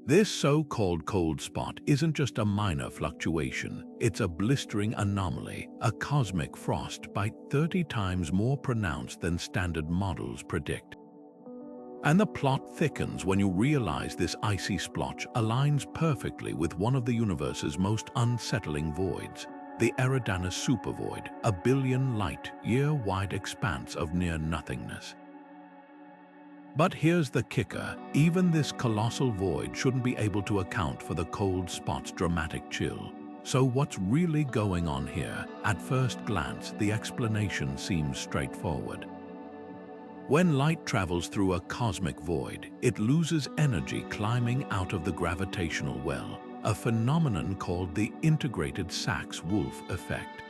This so-called cold spot isn't just a minor fluctuation, it's a blistering anomaly, a cosmic frostbite 30 times more pronounced than standard models predict. And the plot thickens when you realize this icy splotch aligns perfectly with one of the universe's most unsettling voids, the Eredana Supervoid, a billion light-year-wide expanse of near-nothingness. But here's the kicker: even this colossal void shouldn't be able to account for the cold spot's dramatic chill. So what's really going on here? At first glance, the explanation seems straightforward. When light travels through a cosmic void, it loses energy climbing out of the gravitational well, a phenomenon called the integrated Sachs-Wolf effect.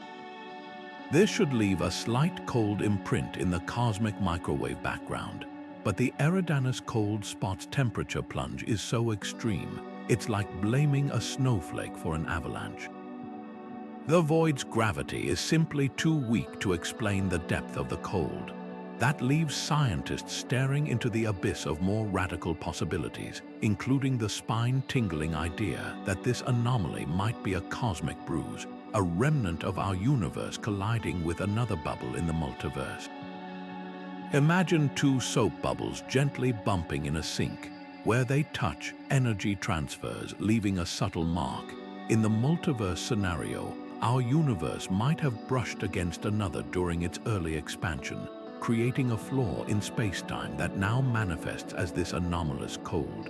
This should leave a slight cold imprint in the cosmic microwave background. But the Eredana's cold spot's temperature plunge is so extreme, it's like blaming a snowflake for an avalanche. The void's gravity is simply too weak to explain the depth of the cold. That leaves scientists staring into the abyss of more radical possibilities, including the spine-tingling idea that this anomaly might be a cosmic bruise, a remnant of our universe colliding with another bubble in the multiverse. Imagine two soap bubbles gently bumping in a sink. Where they touch, energy transfers, leaving a subtle mark. In the multiverse scenario, our universe might have brushed against another during its early expansion, creating a flaw in space-time that now manifests as this anomalous cold.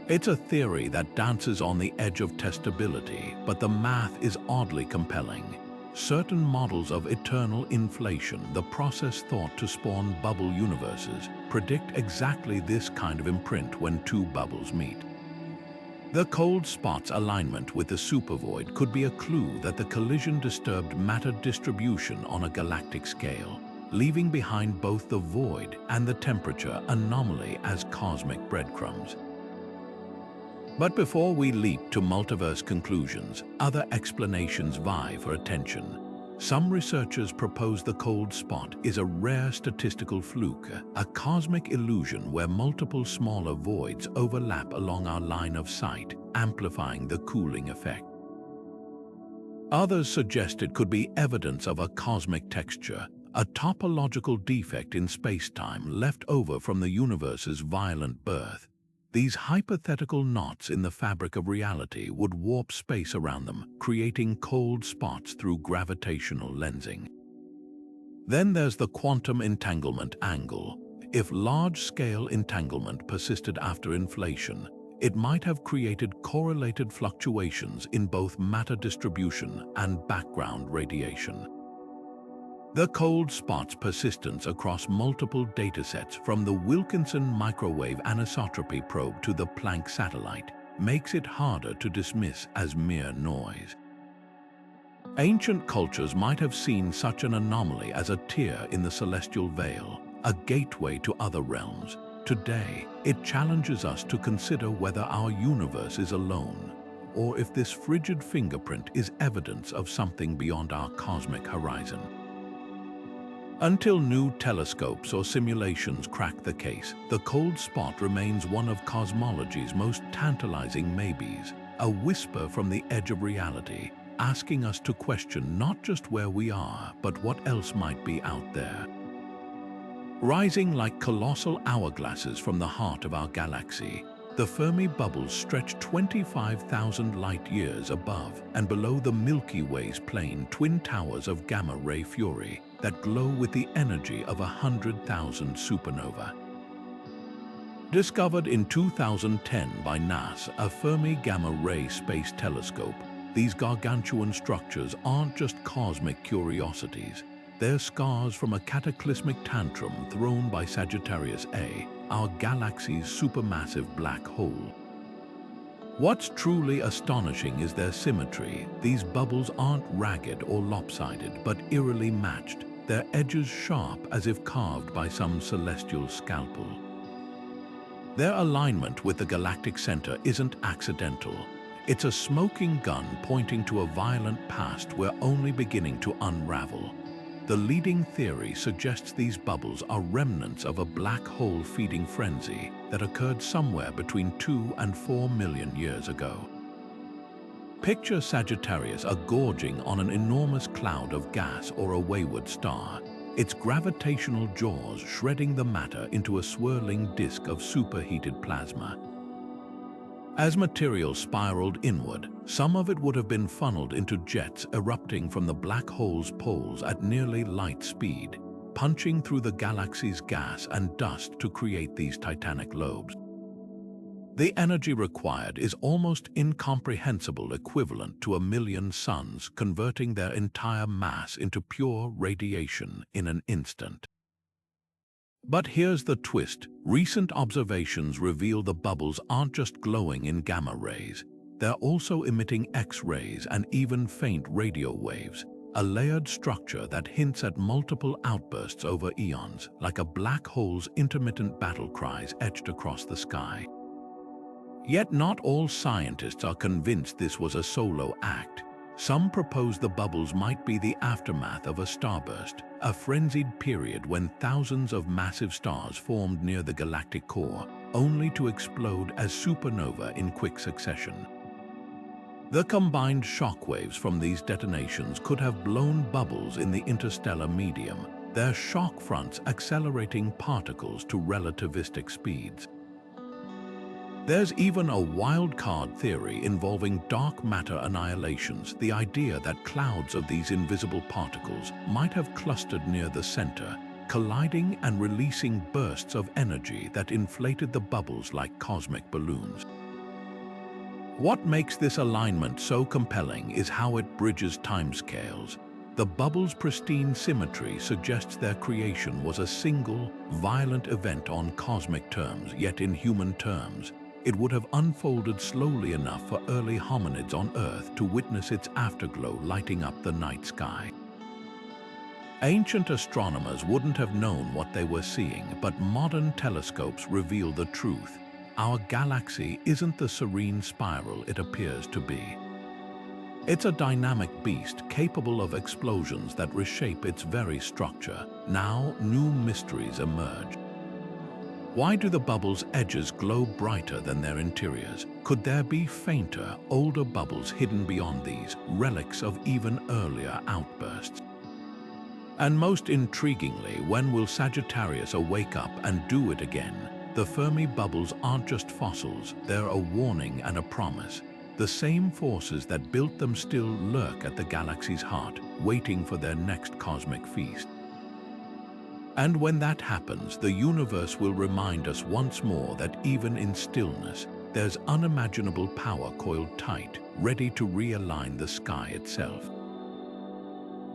It's a theory that dances on the edge of testability, but the math is oddly compelling. Certain models of eternal inflation, the process thought to spawn bubble universes, predict exactly this kind of imprint when two bubbles meet. The cold spot's alignment with the supervoid could be a clue that the collision disturbed matter distribution on a galactic scale, leaving behind both the void and the temperature anomaly as cosmic breadcrumbs. But before we leap to multiverse conclusions, other explanations vie for attention. Some researchers propose the cold spot is a rare statistical fluke, a cosmic illusion where multiple smaller voids overlap along our line of sight, amplifying the cooling effect. Others suggest it could be evidence of a cosmic texture, a topological defect in space-time left over from the universe's violent birth. These hypothetical knots in the fabric of reality would warp space around them, creating cold spots through gravitational lensing. Then there's the quantum entanglement angle. If large-scale entanglement persisted after inflation, it might have created correlated fluctuations in both matter distribution and background radiation. The cold spot's persistence across multiple datasets, from the Wilkinson microwave anisotropy probe to the Planck satellite, makes it harder to dismiss as mere noise. Ancient cultures might have seen such an anomaly as a tear in the celestial veil, a gateway to other realms. Today, it challenges us to consider whether our universe is alone, or if this frigid fingerprint is evidence of something beyond our cosmic horizon. Until new telescopes or simulations crack the case, the cold spot remains one of cosmology's most tantalizing maybes, a whisper from the edge of reality, asking us to question not just where we are, but what else might be out there. Rising like colossal hourglasses from the heart of our galaxy, the Fermi bubbles stretch 25,000 light-years above and below the Milky Way's plain twin towers of gamma-ray fury that glow with the energy of 100,000 supernova. Discovered in 2010 by NASA, a Fermi gamma-ray space telescope, these gargantuan structures aren't just cosmic curiosities. They're scars from a cataclysmic tantrum thrown by Sagittarius A, our galaxy's supermassive black hole. What's truly astonishing is their symmetry. These bubbles aren't ragged or lopsided, but eerily matched, their edges sharp as if carved by some celestial scalpel. Their alignment with the galactic center isn't accidental. It's a smoking gun pointing to a violent past we're only beginning to unravel. The leading theory suggests these bubbles are remnants of a black hole feeding frenzy that occurred somewhere between 2 and 4 million years ago. Picture Sagittarius gorging on an enormous cloud of gas or a wayward star, its gravitational jaws shredding the matter into a swirling disk of superheated plasma. As material spiraled inward, some of it would have been funneled into jets erupting from the black hole's poles at nearly light speed, punching through the galaxy's gas and dust to create these titanic lobes. The energy required is almost incomprehensible, equivalent to 1 million suns converting their entire mass into pure radiation in an instant. But here's the twist. Recent observations reveal the bubbles aren't just glowing in gamma rays. They're also emitting X-rays and even faint radio waves, a layered structure that hints at multiple outbursts over eons, like a black hole's intermittent battle cries etched across the sky. Yet not all scientists are convinced this was a solo act. Some propose the bubbles might be the aftermath of a starburst, a frenzied period when thousands of massive stars formed near the galactic core, only to explode as supernova in quick succession. The combined shockwaves from these detonations could have blown bubbles in the interstellar medium, their shock fronts accelerating particles to relativistic speeds. There's even a wild-card theory involving dark matter annihilations, the idea that clouds of these invisible particles might have clustered near the center, colliding and releasing bursts of energy that inflated the bubbles like cosmic balloons. What makes this alignment so compelling is how it bridges timescales. The bubbles' pristine symmetry suggests their creation was a single, violent event on cosmic terms, yet in human terms, it would have unfolded slowly enough for early hominids on Earth to witness its afterglow lighting up the night sky. Ancient astronomers wouldn't have known what they were seeing, but modern telescopes reveal the truth. Our galaxy isn't the serene spiral it appears to be. It's a dynamic beast capable of explosions that reshape its very structure. Now, new mysteries emerge. Why do the bubbles' edges glow brighter than their interiors? Could there be fainter, older bubbles hidden beyond these, relics of even earlier outbursts? And most intriguingly, when will Sagittarius wake up and do it again? The Fermi bubbles aren't just fossils, they're a warning and a promise. The same forces that built them still lurk at the galaxy's heart, waiting for their next cosmic feast. And when that happens, the universe will remind us once more that even in stillness, there's unimaginable power coiled tight, ready to realign the sky itself.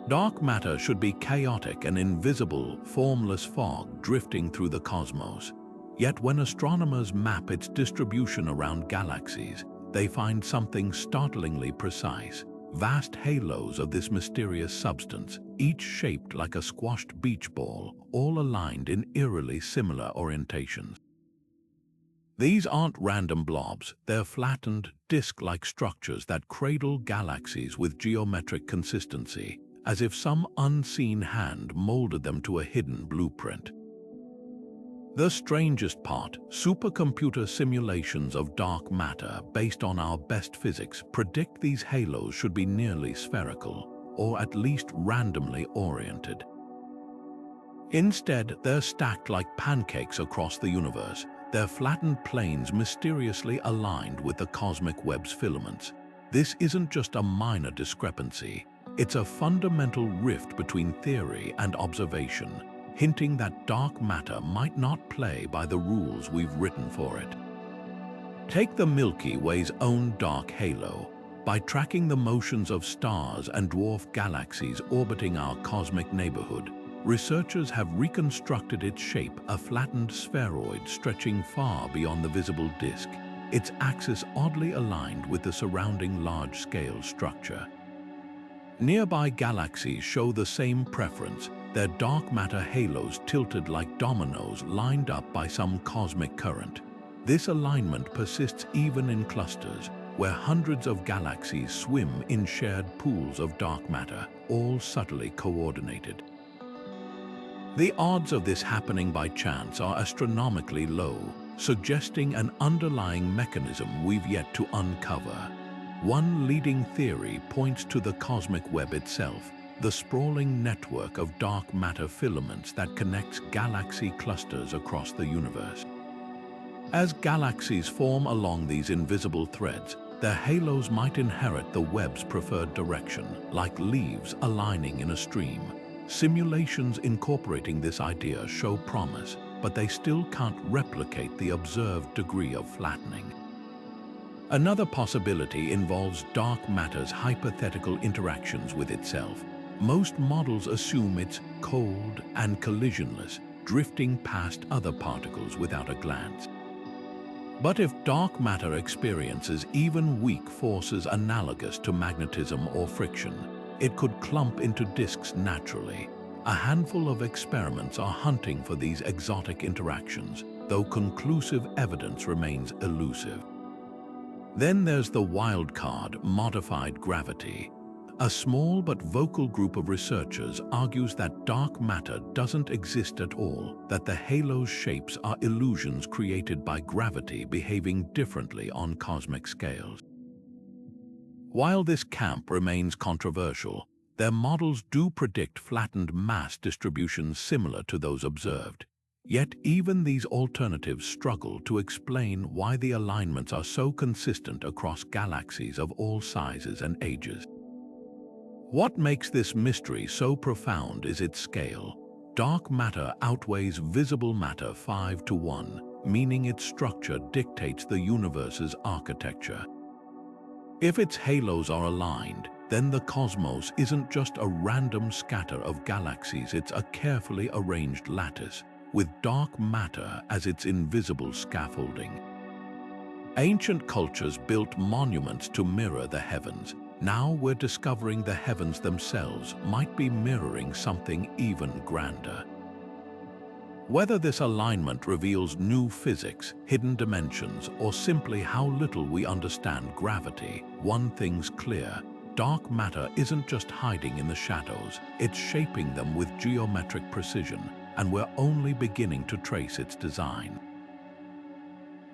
Dark matter should be chaotic and invisible, formless fog drifting through the cosmos. Yet when astronomers map its distribution around galaxies, they find something startlingly precise: vast halos of this mysterious substance, each shaped like a squashed beach ball, all aligned in eerily similar orientations. These aren't random blobs, they're flattened, disk-like structures that cradle galaxies with geometric consistency, as if some unseen hand molded them to a hidden blueprint. The strangest part, supercomputer simulations of dark matter based on our best physics predict these halos should be nearly spherical, or at least randomly oriented. Instead, they're stacked like pancakes across the universe, their flattened planes mysteriously aligned with the cosmic web's filaments. This isn't just a minor discrepancy, it's a fundamental rift between theory and observation, hinting that dark matter might not play by the rules we've written for it. Take the Milky Way's own dark halo. By tracking the motions of stars and dwarf galaxies orbiting our cosmic neighborhood, researchers have reconstructed its shape, a flattened spheroid stretching far beyond the visible disk, its axis oddly aligned with the surrounding large-scale structure. Nearby galaxies show the same preference, their dark matter halos tilted like dominoes lined up by some cosmic current. This alignment persists even in clusters, where hundreds of galaxies swim in shared pools of dark matter, all subtly coordinated. The odds of this happening by chance are astronomically low, suggesting an underlying mechanism we've yet to uncover. One leading theory points to the cosmic web itself, the sprawling network of dark matter filaments that connects galaxy clusters across the universe. As galaxies form along these invisible threads, their halos might inherit the web's preferred direction, like leaves aligning in a stream. Simulations incorporating this idea show promise, but they still can't replicate the observed degree of flattening. Another possibility involves dark matter's hypothetical interactions with itself. Most models assume it's cold and collisionless, drifting past other particles without a glance. But if dark matter experiences even weak forces analogous to magnetism or friction, it could clump into disks naturally. A handful of experiments are hunting for these exotic interactions, though conclusive evidence remains elusive. Then there's the wild card, modified gravity. A small but vocal group of researchers argues that dark matter doesn't exist at all, that the halo's shapes are illusions created by gravity behaving differently on cosmic scales. While this camp remains controversial, their models do predict flattened mass distributions similar to those observed. Yet even these alternatives struggle to explain why the alignments are so consistent across galaxies of all sizes and ages. What makes this mystery so profound is its scale. Dark matter outweighs visible matter 5-to-1, meaning its structure dictates the universe's architecture. If its halos are aligned, then the cosmos isn't just a random scatter of galaxies, it's a carefully arranged lattice, with dark matter as its invisible scaffolding. Ancient cultures built monuments to mirror the heavens. Now we're discovering the heavens themselves might be mirroring something even grander. Whether this alignment reveals new physics, hidden dimensions, or simply how little we understand gravity, one thing's clear: dark matter isn't just hiding in the shadows, it's shaping them with geometric precision, and we're only beginning to trace its design.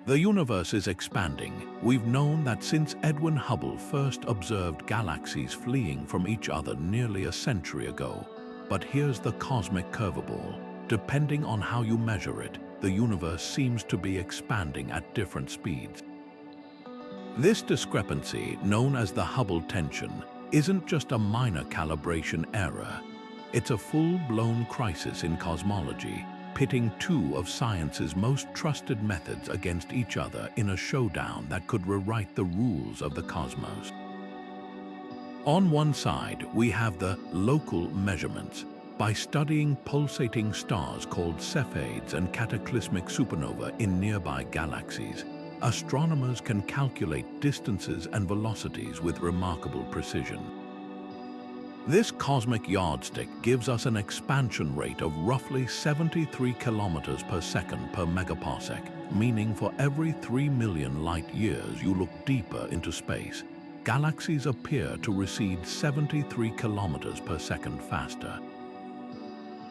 The universe is expanding. We've known that since Edwin Hubble first observed galaxies fleeing from each other nearly a century ago. But here's the cosmic curveball. Depending on how you measure it, the universe seems to be expanding at different speeds. This discrepancy, known as the Hubble Tension, isn't just a minor calibration error. It's a full-blown crisis in cosmology. pitting two of science's most trusted methods against each other in a showdown that could rewrite the rules of the cosmos. On one side, we have the local measurements. By studying pulsating stars called Cepheids and cataclysmic supernova in nearby galaxies, astronomers can calculate distances and velocities with remarkable precision. This cosmic yardstick gives us an expansion rate of roughly 73 kilometers per second per megaparsec, meaning for every 3 million light years you look deeper into space, galaxies appear to recede 73 kilometers per second faster.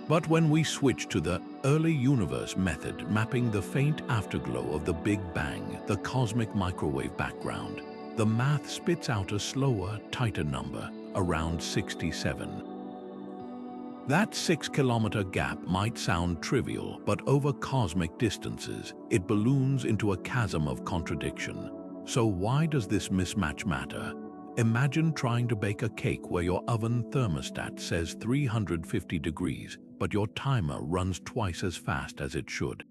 But when we switch to the early universe method, mapping the faint afterglow of the Big Bang, the cosmic microwave background, the math spits out a slower, tighter number, around 67. That 6-kilometer gap might sound trivial, but over cosmic distances, it balloons into a chasm of contradiction. So why does this mismatch matter? Imagine trying to bake a cake where your oven thermostat says 350 degrees, but your timer runs twice as fast as it should.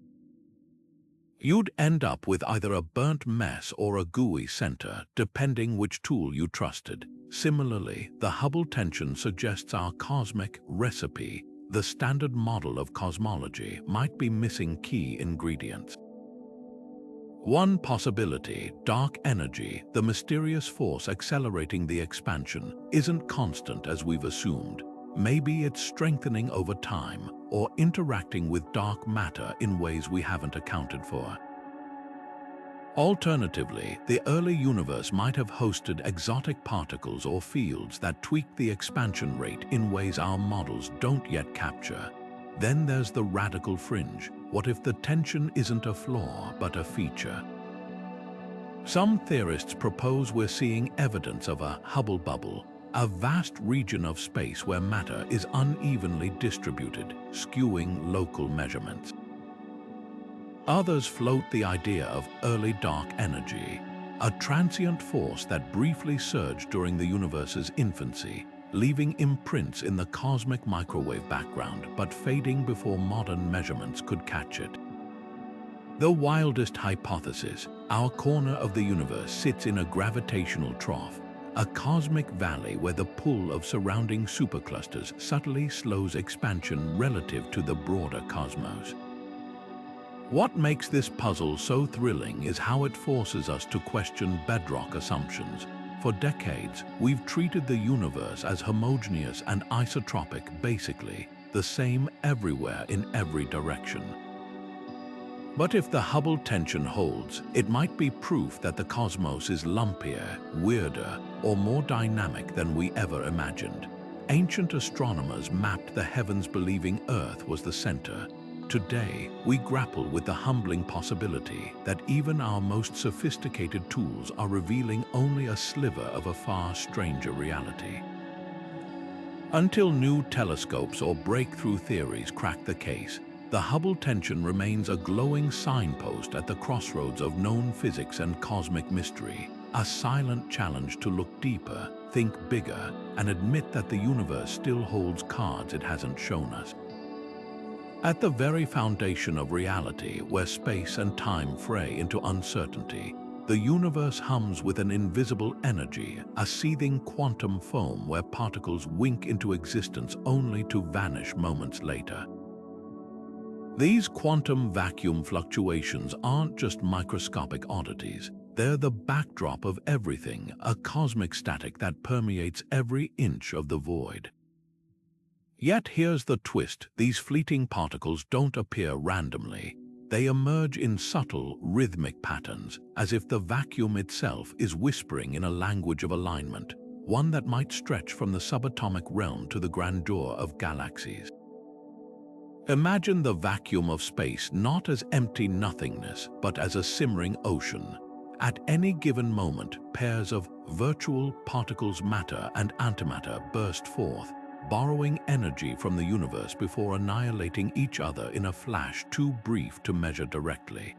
You'd end up with either a burnt mess or a gooey center, depending which tool you trusted. Similarly, the Hubble tension suggests our cosmic recipe, the standard model of cosmology, might be missing key ingredients. One possibility, dark energy, the mysterious force accelerating the expansion, isn't constant as we've assumed. Maybe it's strengthening over time or interacting with dark matter in ways we haven't accounted for. Alternatively, the early universe might have hosted exotic particles or fields that tweak the expansion rate in ways our models don't yet capture. Then there's the radical fringe. What if the tension isn't a flaw but a feature? Some theorists propose we're seeing evidence of a Hubble bubble, a vast region of space where matter is unevenly distributed, skewing local measurements. Others float the idea of early dark energy, a transient force that briefly surged during the universe's infancy, leaving imprints in the cosmic microwave background but fading before modern measurements could catch it. The wildest hypothesis, our corner of the universe sits in a gravitational trough, a cosmic valley where the pull of surrounding superclusters subtly slows expansion relative to the broader cosmos. What makes this puzzle so thrilling is how it forces us to question bedrock assumptions. For decades, we've treated the universe as homogeneous and isotropic, basically, the same everywhere in every direction. But if the Hubble tension holds, it might be proof that the cosmos is lumpier, weirder, or more dynamic than we ever imagined. Ancient astronomers mapped the heavens believing Earth was the center. Today, we grapple with the humbling possibility that even our most sophisticated tools are revealing only a sliver of a far stranger reality. Until new telescopes or breakthrough theories crack the case, the Hubble tension remains a glowing signpost at the crossroads of known physics and cosmic mystery, a silent challenge to look deeper, think bigger, and admit that the universe still holds cards it hasn't shown us. At the very foundation of reality, where space and time fray into uncertainty, the universe hums with an invisible energy, a seething quantum foam where particles wink into existence only to vanish moments later. These quantum vacuum fluctuations aren't just microscopic oddities. They're the backdrop of everything, a cosmic static that permeates every inch of the void. Yet here's the twist, these fleeting particles don't appear randomly. They emerge in subtle, rhythmic patterns, as if the vacuum itself is whispering in a language of alignment, one that might stretch from the subatomic realm to the grandeur of galaxies. Imagine the vacuum of space not as empty nothingness, but as a simmering ocean. At any given moment, pairs of virtual particles, matter and antimatter, burst forth, borrowing energy from the universe before annihilating each other in a flash too brief to measure directly.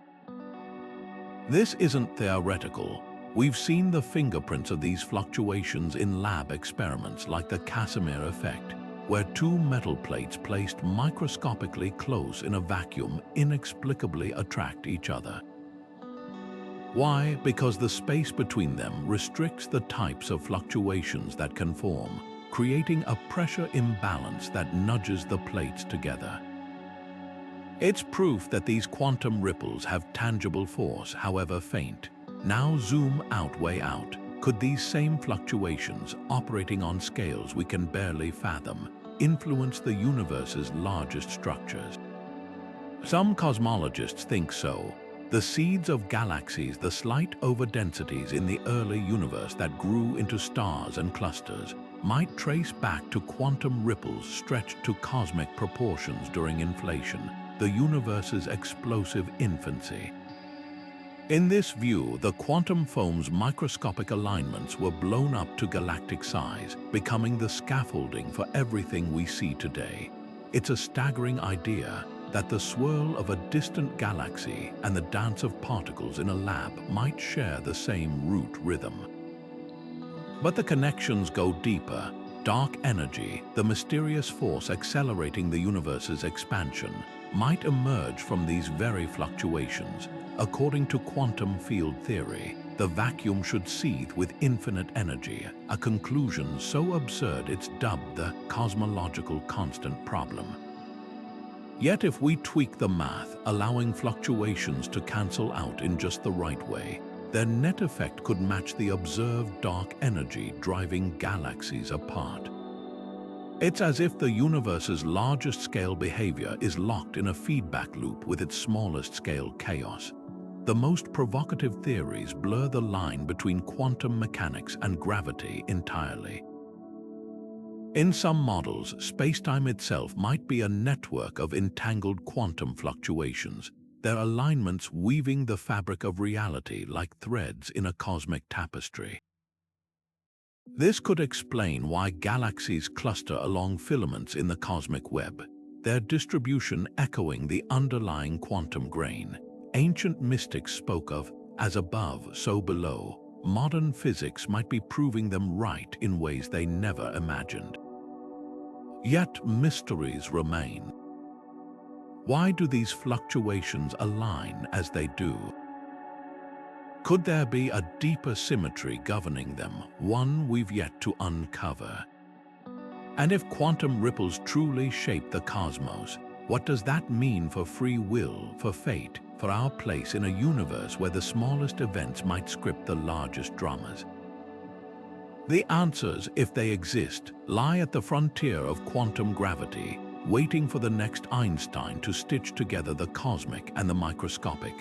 This isn't theoretical. We've seen the fingerprints of these fluctuations in lab experiments like the Casimir effect. where two metal plates placed microscopically close in a vacuum inexplicably attract each other. Why? Because the space between them restricts the types of fluctuations that can form, creating a pressure imbalance that nudges the plates together. It's proof that these quantum ripples have tangible force, however faint. Now zoom out, way out. Could these same fluctuations, operating on scales we can barely fathom, influence the universe's largest structures? Some cosmologists think so. The seeds of galaxies, the slight overdensities in the early universe that grew into stars and clusters, might trace back to quantum ripples stretched to cosmic proportions during inflation, the universe's explosive infancy. In this view, the quantum foam's microscopic alignments were blown up to galactic size, becoming the scaffolding for everything we see today. It's a staggering idea that the swirl of a distant galaxy and the dance of particles in a lab might share the same root rhythm. But the connections go deeper. Dark energy, the mysterious force accelerating the universe's expansion, might emerge from these very fluctuations. According to quantum field theory, the vacuum should seethe with infinite energy, a conclusion so absurd it's dubbed the cosmological constant problem. Yet if we tweak the math, allowing fluctuations to cancel out in just the right way, their net effect could match the observed dark energy driving galaxies apart. It's as if the universe's largest scale behavior is locked in a feedback loop with its smallest scale chaos. The most provocative theories blur the line between quantum mechanics and gravity entirely. In some models, spacetime itself might be a network of entangled quantum fluctuations, their alignments weaving the fabric of reality like threads in a cosmic tapestry. This could explain why galaxies cluster along filaments in the cosmic web, their distribution echoing the underlying quantum grain. Ancient mystics spoke of, as above, so below. Modern physics might be proving them right in ways they never imagined. Yet mysteries remain. Why do these fluctuations align as they do? Could there be a deeper symmetry governing them, one we've yet to uncover? And if quantum ripples truly shape the cosmos, what does that mean for free will, for fate, for our place in a universe where the smallest events might script the largest dramas? The answers, if they exist, lie at the frontier of quantum gravity, waiting for the next Einstein to stitch together the cosmic and the microscopic.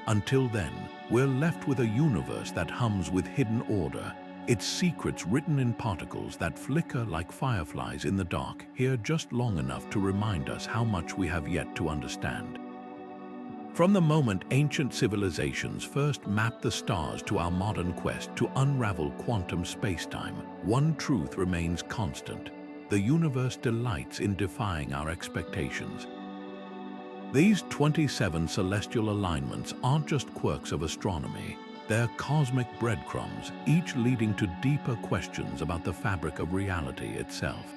Until then, we're left with a universe that hums with hidden order, its secrets written in particles that flicker like fireflies in the dark, here just long enough to remind us how much we have yet to understand. From the moment ancient civilizations first mapped the stars to our modern quest to unravel quantum spacetime, one truth remains constant. The universe delights in defying our expectations. These 27 celestial alignments aren't just quirks of astronomy. They're cosmic breadcrumbs, each leading to deeper questions about the fabric of reality itself.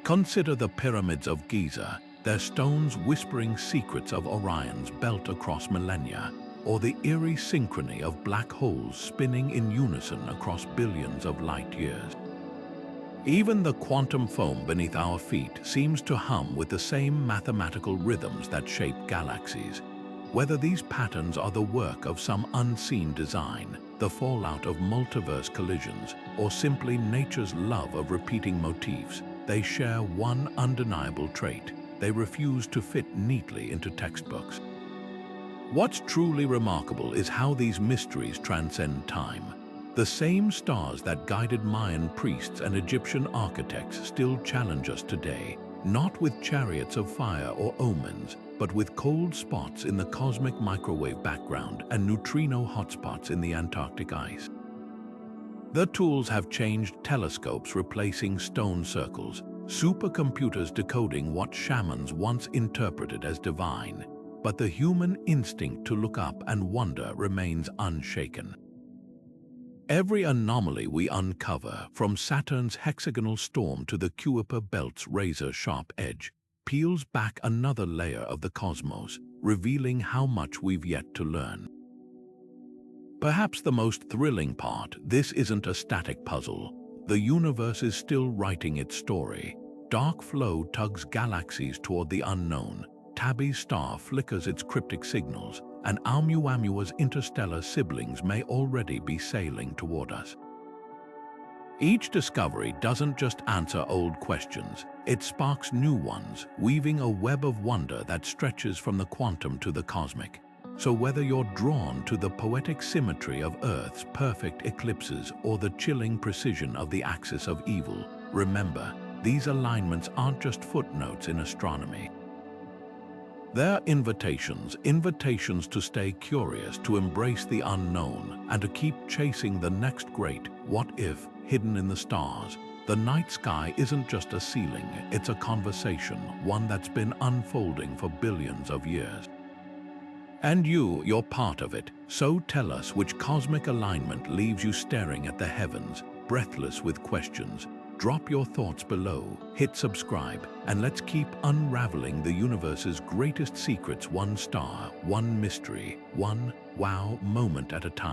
Consider the pyramids of Giza, their stones whispering secrets of Orion's belt across millennia, or the eerie synchrony of black holes spinning in unison across billions of light years. Even the quantum foam beneath our feet seems to hum with the same mathematical rhythms that shape galaxies. Whether these patterns are the work of some unseen design, the fallout of multiverse collisions, or simply nature's love of repeating motifs, they share one undeniable trait: they refuse to fit neatly into textbooks. What's truly remarkable is how these mysteries transcend time. The same stars that guided Mayan priests and Egyptian architects still challenge us today, not with chariots of fire or omens, but with cold spots in the cosmic microwave background and neutrino hotspots in the Antarctic ice. The tools have changed: telescopes replacing stone circles, supercomputers decoding what shamans once interpreted as divine, but the human instinct to look up and wonder remains unshaken. Every anomaly we uncover, from Saturn's hexagonal storm to the Kuiper Belt's razor-sharp edge, peels back another layer of the cosmos, revealing how much we've yet to learn. Perhaps the most thrilling part, this isn't a static puzzle. The universe is still writing its story. Dark flow tugs galaxies toward the unknown, Tabby's star flickers its cryptic signals, and Oumuamua's interstellar siblings may already be sailing toward us. Each discovery doesn't just answer old questions, it sparks new ones, weaving a web of wonder that stretches from the quantum to the cosmic. So whether you're drawn to the poetic symmetry of Earth's perfect eclipses or the chilling precision of the axis of evil, remember, these alignments aren't just footnotes in astronomy. They're invitations to stay curious, to embrace the unknown, and to keep chasing the next great what-if hidden in the stars. The night sky isn't just a ceiling, it's a conversation, one that's been unfolding for billions of years. And you're part of it, so tell us which cosmic alignment leaves you staring at the heavens, breathless with questions. Drop your thoughts below, hit subscribe, and let's keep unraveling the universe's greatest secrets, one star, one mystery, one wow moment at a time.